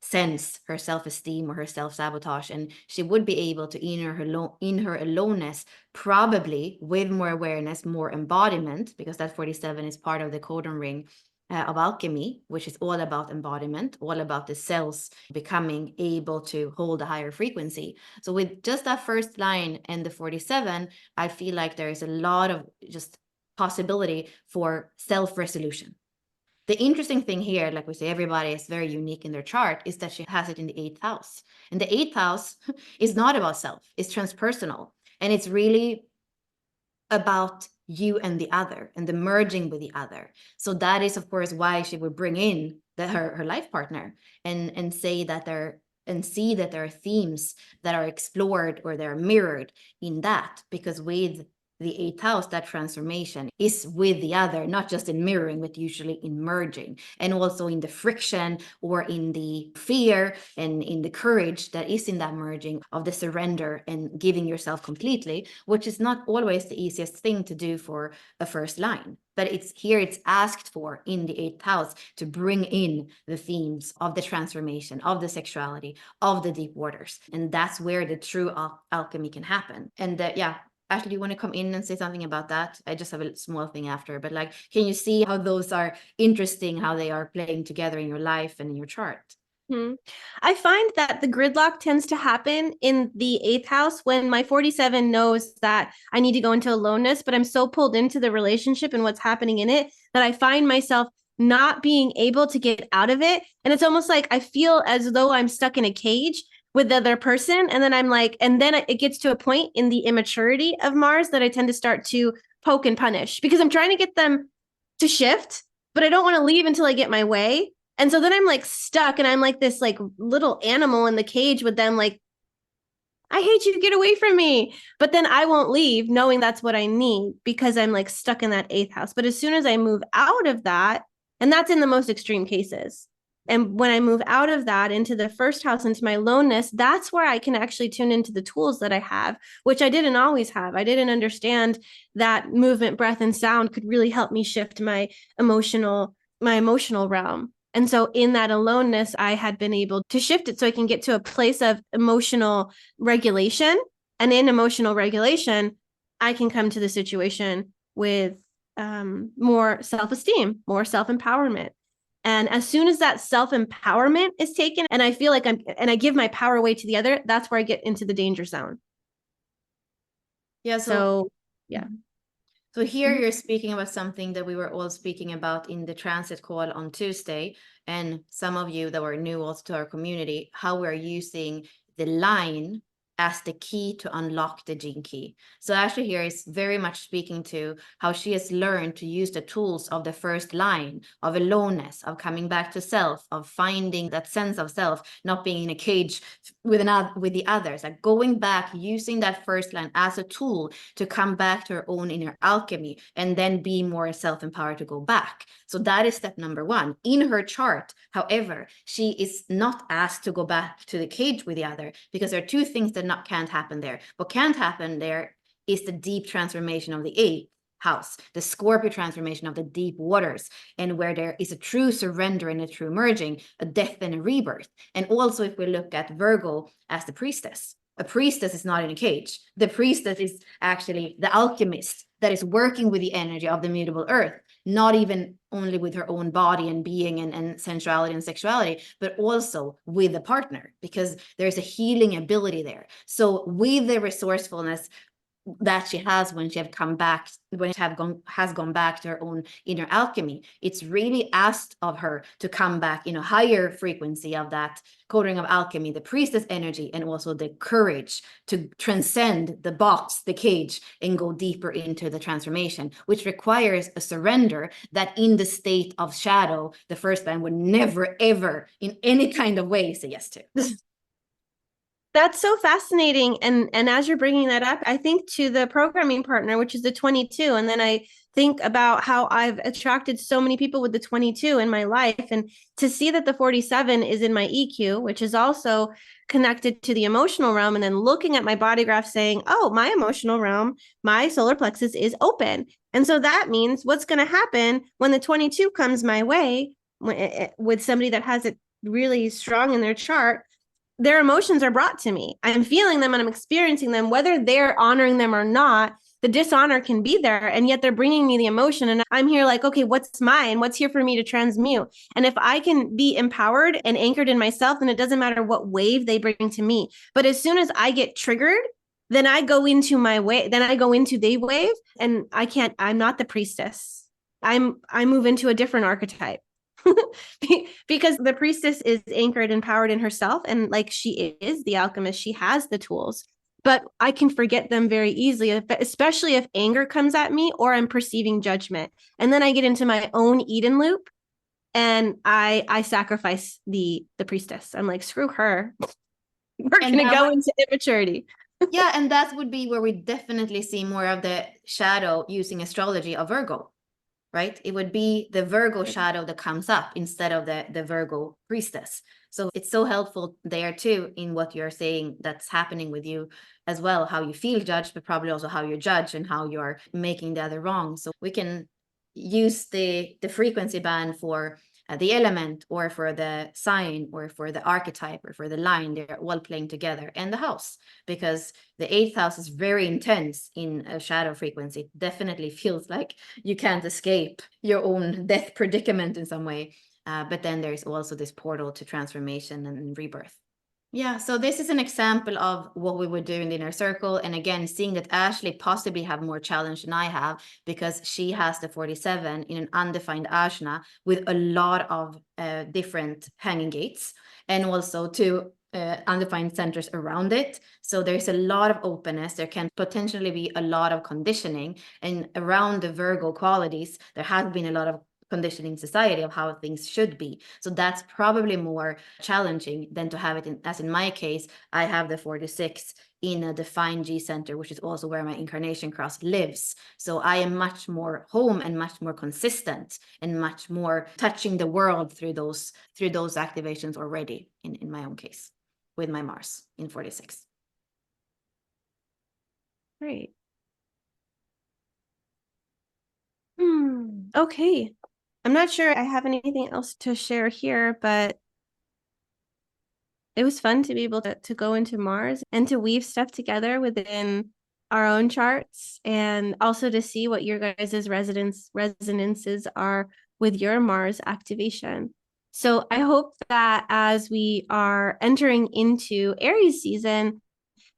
sense, her self-esteem or her self-sabotage, and she would be able to in her aloneness, probably with more awareness, more embodiment, because that 47 is part of the codon ring of alchemy, which is all about embodiment, all about the cells becoming able to hold a higher frequency. So with just that first line and the 47, I feel like there is a lot of just possibility for self-resolution. The interesting thing here, like we say, everybody is very unique in their chart, is that she has it in the 8th house. And the 8th house is not about self, it's transpersonal. And it's really about you and the other and the merging with the other. So that is, of course, why she would bring in her life partner and say that and see that there are themes that are explored or they're mirrored in that, because with the 8th house, that transformation is with the other, not just in mirroring, but usually in merging, and also in the friction or in the fear and in the courage that is in that merging of the surrender and giving yourself completely, which is not always the easiest thing to do for a first line. But it's asked for in the 8th house to bring in the themes of the transformation, of the sexuality, of the deep waters. And that's where the true alchemy can happen. And yeah, Ashley, do you want to come in and say something about that? I just have a small thing after, but like, can you see how those are interesting, how they are playing together in your life and in your chart? I find that the gridlock tends to happen in the 8th house when my 47 knows that I need to go into aloneness, but I'm so pulled into the relationship and what's happening in it that I find myself not being able to get out of it. And it's almost like I feel as though I'm stuck in a cage with the other person. And then I'm like, and then it gets to a point in the immaturity of Mars that I tend to start to poke and punish because I'm trying to get them to shift, but I don't want to leave until I get my way. And so then I'm like stuck and I'm like this like little animal in the cage with them like, I hate you, get away from me. But then I won't leave knowing that's what I need because I'm like stuck in that 8th house. But as soon as I move out of that, and that's in the most extreme cases. And when I move out of that into the first house, into my aloneness, that's where I can actually tune into the tools that I have, which I didn't always have. I didn't understand that movement, breath, and sound could really help me shift my emotional realm. And so in that aloneness, I had been able to shift it so I can get to a place of emotional regulation. And in emotional regulation, I can come to the situation with more self-esteem, more self-empowerment. And as soon as that self-empowerment is taken and I feel like I give my power away to the other, that's where I get into the danger zone. Yeah. So yeah. So here you're speaking about something that we were all speaking about in the transit call on Tuesday. And some of you that were new also to our community, how we're using the line as the key to unlock the gene key. So Ashley here is very much speaking to how she has learned to use the tools of the first line of aloneness, of coming back to self, of finding that sense of self, not being in a cage with the others, like going back, using that first line as a tool to come back to her own inner alchemy and then be more self-empowered to go back. So that is step number 1. In her chart, however, she is not asked to go back to the cage with the other because there are 2 things that can't happen there. What can't happen there is the deep transformation of the 8th house, the Scorpio transformation of the deep waters, and where there is a true surrender and a true merging, a death and a rebirth. And also if we look at Virgo as the priestess, a priestess is not in a cage. The priestess is actually the alchemist that is working with the energy of the mutable earth, not even only with her own body and being and sensuality and sexuality, but also with a partner, because there's a healing ability there. So with the resourcefulness that she has when she has gone back to her own inner alchemy, it's really asked of her to come back in a higher frequency of that coding of alchemy, the priestess energy, and also the courage to transcend the box, the cage, and go deeper into the transformation, which requires a surrender that in the state of shadow, the first man would never, ever, in any kind of way say yes to. That's so fascinating. And as you're bringing that up, I think to the programming partner, which is the 22, and then I think about how I've attracted so many people with the 22 in my life, and to see that the 47 is in my EQ, which is also connected to the emotional realm, and then looking at my body graph saying, oh, my emotional realm, my solar plexus is open. And so that means what's going to happen when the 22 comes my way with somebody that has it really strong in their chart, their emotions are brought to me. I'm feeling them and I'm experiencing them, whether they're honoring them or not. The dishonor can be there, and yet they're bringing me the emotion. And I'm here like, okay, what's mine? What's here for me to transmute? And if I can be empowered and anchored in myself, then it doesn't matter what wave they bring to me. But as soon as I get triggered, then I go into my way, then I go into the wave, and I'm not the priestess. I move into a different archetype. Because the priestess is anchored and powered in herself, and like she is the alchemist, she has the tools, but I can forget them very easily, especially if anger comes at me or I'm perceiving judgment, and then I get into my own Eden loop, and I sacrifice the priestess. I'm like, screw her. We're gonna go into immaturity. Yeah, and that would be where we definitely see more of the shadow using astrology of Virgo, right? It would be the Virgo shadow that comes up instead of the Virgo priestess. So it's so helpful there too in what you're saying that's happening with you as well, how you feel judged, but probably also how you're judged and how you're making the other wrong. So we can use the frequency band for the element, or for the sign, or for the archetype, or for the line. They're all playing together, and the house, because the 8th house is very intense in a shadow frequency. It definitely feels like you can't escape your own death predicament in some way. But then there's also this portal to transformation and rebirth. Yeah, so this is an example of what we would do in the inner circle. And again, seeing that Ashley possibly have more challenge than I have, because she has the 47 in an undefined ajna with a lot of different hanging gates, and also two undefined centers around it. So there's a lot of openness. There can potentially be a lot of conditioning. And around the Virgo qualities, there has been a lot of conditioning society of how things should be. So that's probably more challenging than to have it as in my case, I have the 46 in a defined G center, which is also where my incarnation cross lives. So I am much more home and much more consistent and much more touching the world through those activations already in my own case with my Mars in 46. Great. Okay. I'm not sure I have anything else to share here, but it was fun to be able to go into Mars and to weave stuff together within our own charts, and also to see what your guys' resonances are with your Mars activation. So I hope that as we are entering into Aries season,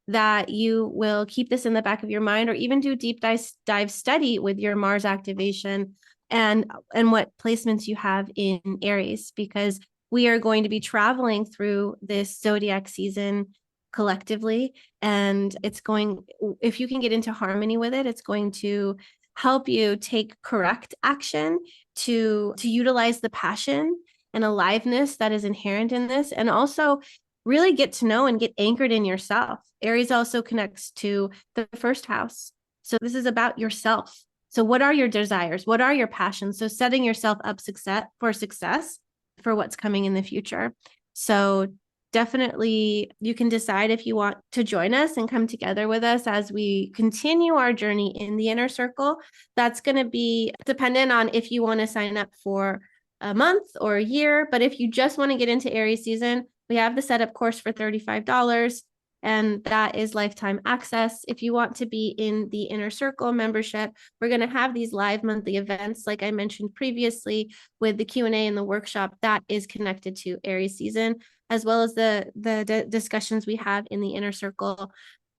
that you will keep this in the back of your mind, or even do deep dive study with your Mars activation and what placements you have in Aries, because we are going to be traveling through this zodiac season collectively, and it's going, if you can get into harmony with it, it's going to help you take correct action to utilize the passion and aliveness that is inherent in this, and also really get to know and get anchored in yourself. Aries also connects to the first house. So this is about yourself. So what are your desires? What are your passions? So setting yourself up for success for what's coming in the future. So definitely you can decide if you want to join us and come together with us as we continue our journey in the inner circle. That's going to be dependent on if you want to sign up for a month or a year. But if you just want to get into Aries season, we have the setup course for $35, and that is lifetime access. If you want to be in the inner circle membership, we're going to have these live monthly events, like I mentioned previously, with the Q&A and the workshop that is connected to Aries season, as well as the discussions we have in the inner circle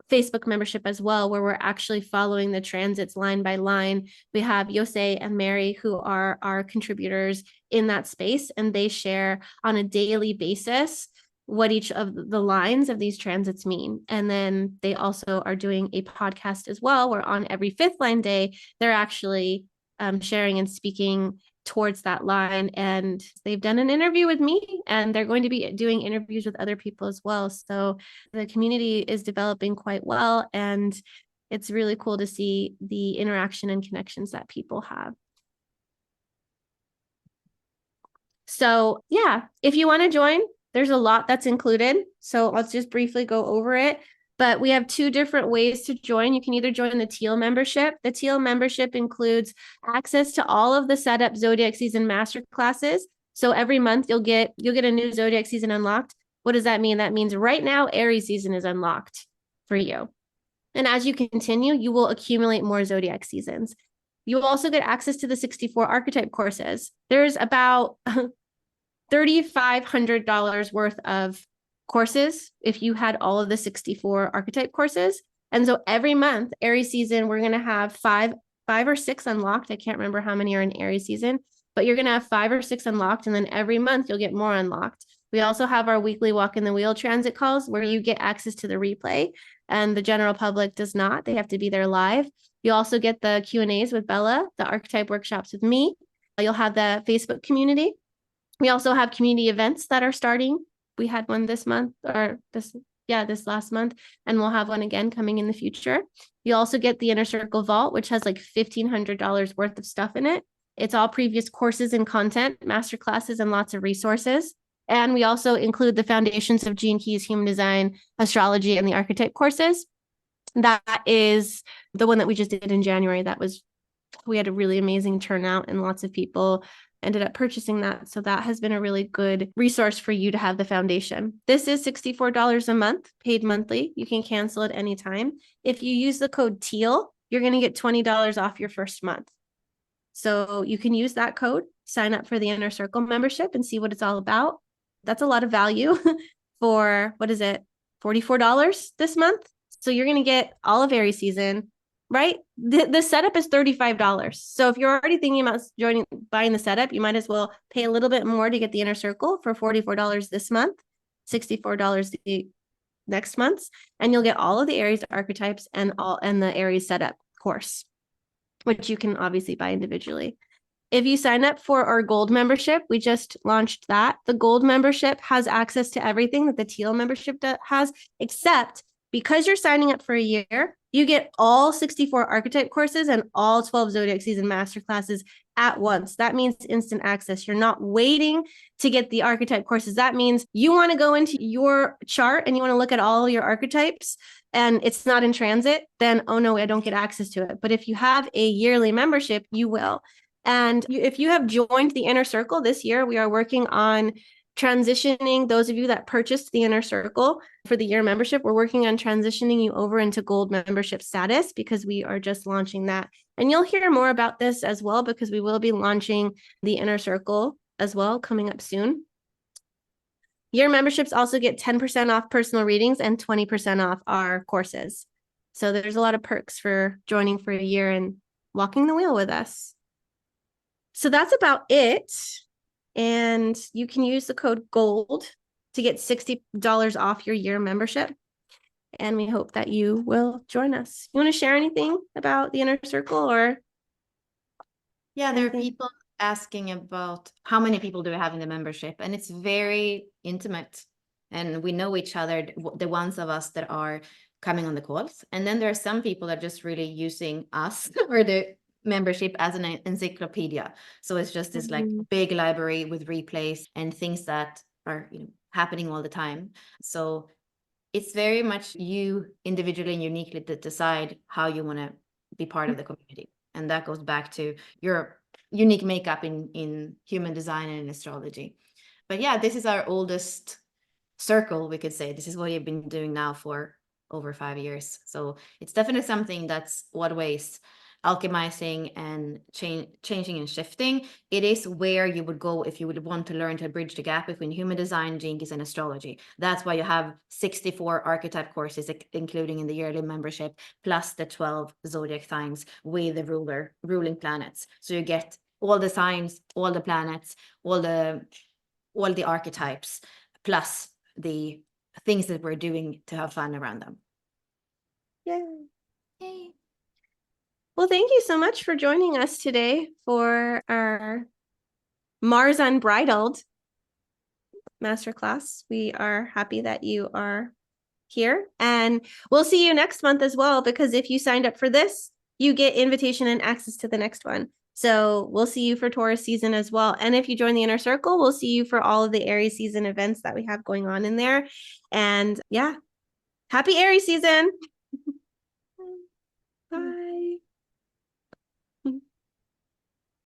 Facebook membership as well, where we're actually following the transits line by line. We have Yosei and Mary, who are our contributors in that space, and they share on a daily basis what each of the lines of these transits mean. And then they also are doing a podcast as well, where on every fifth line day, they're actually sharing and speaking towards that line. And they've done an interview with me, and they're going to be doing interviews with other people as well. So the community is developing quite well, and it's really cool to see the interaction and connections that people have. So yeah, if you want to join, there's a lot that's included. So let's just briefly go over it. But we have two different ways to join. You can either join the TEAL membership. The TEAL membership includes access to all of the setup Zodiac season master classes. So every month you'll get a new Zodiac season unlocked. What does that mean? That means right now Aries season is unlocked for you. And as you continue, you will accumulate more Zodiac seasons. You will also get access to the 64 archetype courses. There's about $3,500 worth of courses if you had all of the 64 archetype courses. And so every month, Aries season, we're going to have five or six unlocked. I can't remember how many are in Aries season, but you're going to have 5 or 6 unlocked. And then every month you'll get more unlocked. We also have our weekly walk in the wheel transit calls where you get access to the replay, and the general public does not. They have to be there live. You also get the Q&As with Bella, the archetype workshops with me. You'll have the Facebook community. We also have community events that are starting. We had one this month, or this last month, and we'll have one again coming in the future. You also get the Inner Circle Vault, which has like $1,500 worth of stuff in it. It's all previous courses and content, master classes, and lots of resources. And we also include the Foundations of Gene Keys, Human Design, Astrology, and the Archetype courses. That is the one that we just did in January. We had a really amazing turnout, and lots of people ended up purchasing that. So that has been a really good resource for you to have the foundation. This is $64 a month, paid monthly. You can cancel at any time. If you use the code TEAL, you're going to get $20 off your first month. So you can use that code, sign up for the Inner Circle membership, and see what it's all about. That's a lot of value for, what is it, $44 this month? So you're going to get all of Aries season, right? The setup is $35. So if you're already thinking about buying the setup, you might as well pay a little bit more to get the Inner Circle for $44 this month, $64 the next month, and you'll get all of the Aries archetypes and the Aries setup course, which you can obviously buy individually. If you sign up for our gold membership, we just launched that. The gold membership has access to everything that the TEAL membership has, except because you're signing up for a year, you get all 64 archetype courses and all 12 Zodiac season masterclasses at once. That means instant access. You're not waiting to get the archetype courses. That means you want to go into your chart and you want to look at all your archetypes and it's not in transit, then, oh no, I don't get access to it. But if you have a yearly membership, you will. And if you have joined the Inner Circle this year, we are working on transitioning those of you that purchased the Inner Circle for the year membership. We're working on transitioning you over into gold membership status because we are just launching that. And you'll hear more about this as well because we will be launching the Inner Circle as well coming up soon. Year memberships also get 10% off personal readings and 20% off our courses. So there's a lot of perks for joining for a year and walking the wheel with us. So that's about it. And you can use the code GOLD to get $60 off your year membership. And we hope that you will join us. You want to share anything about the Inner Circle or? Yeah, there are people asking about how many people do we have in the membership, and it's very intimate. And we know each other, the ones of us that are coming on the calls. And then there are some people that are just really using us or the membership as an encyclopedia. So it's just this like big library with replays and things that are happening all the time. So it's very much you individually and uniquely that decide how you want to be part of the community. And that goes back to your unique makeup in human design and in astrology. But yeah, this is our oldest circle, we could say. This is what you've been doing now for over 5 years. So it's definitely something that's always alchemizing and changing and shifting. It is where you would go if you would want to learn to bridge the gap between human design, gene keys, and astrology. That's why you have 64 archetype courses, including in the yearly membership, plus the 12 zodiac signs with the ruling planets. So you get all the signs, all the planets, all the archetypes, plus the things that we're doing to have fun around them. Yay. Well, thank you so much for joining us today for our Mars Unbridled masterclass. We are happy that you are here, and we'll see you next month as well, because if you signed up for this, you get invitation and access to the next one. So we'll see you for Taurus season as well. And if you join the inner circle, we'll see you for all of the Aries season events that we have going on in there. And yeah, happy Aries season. Bye.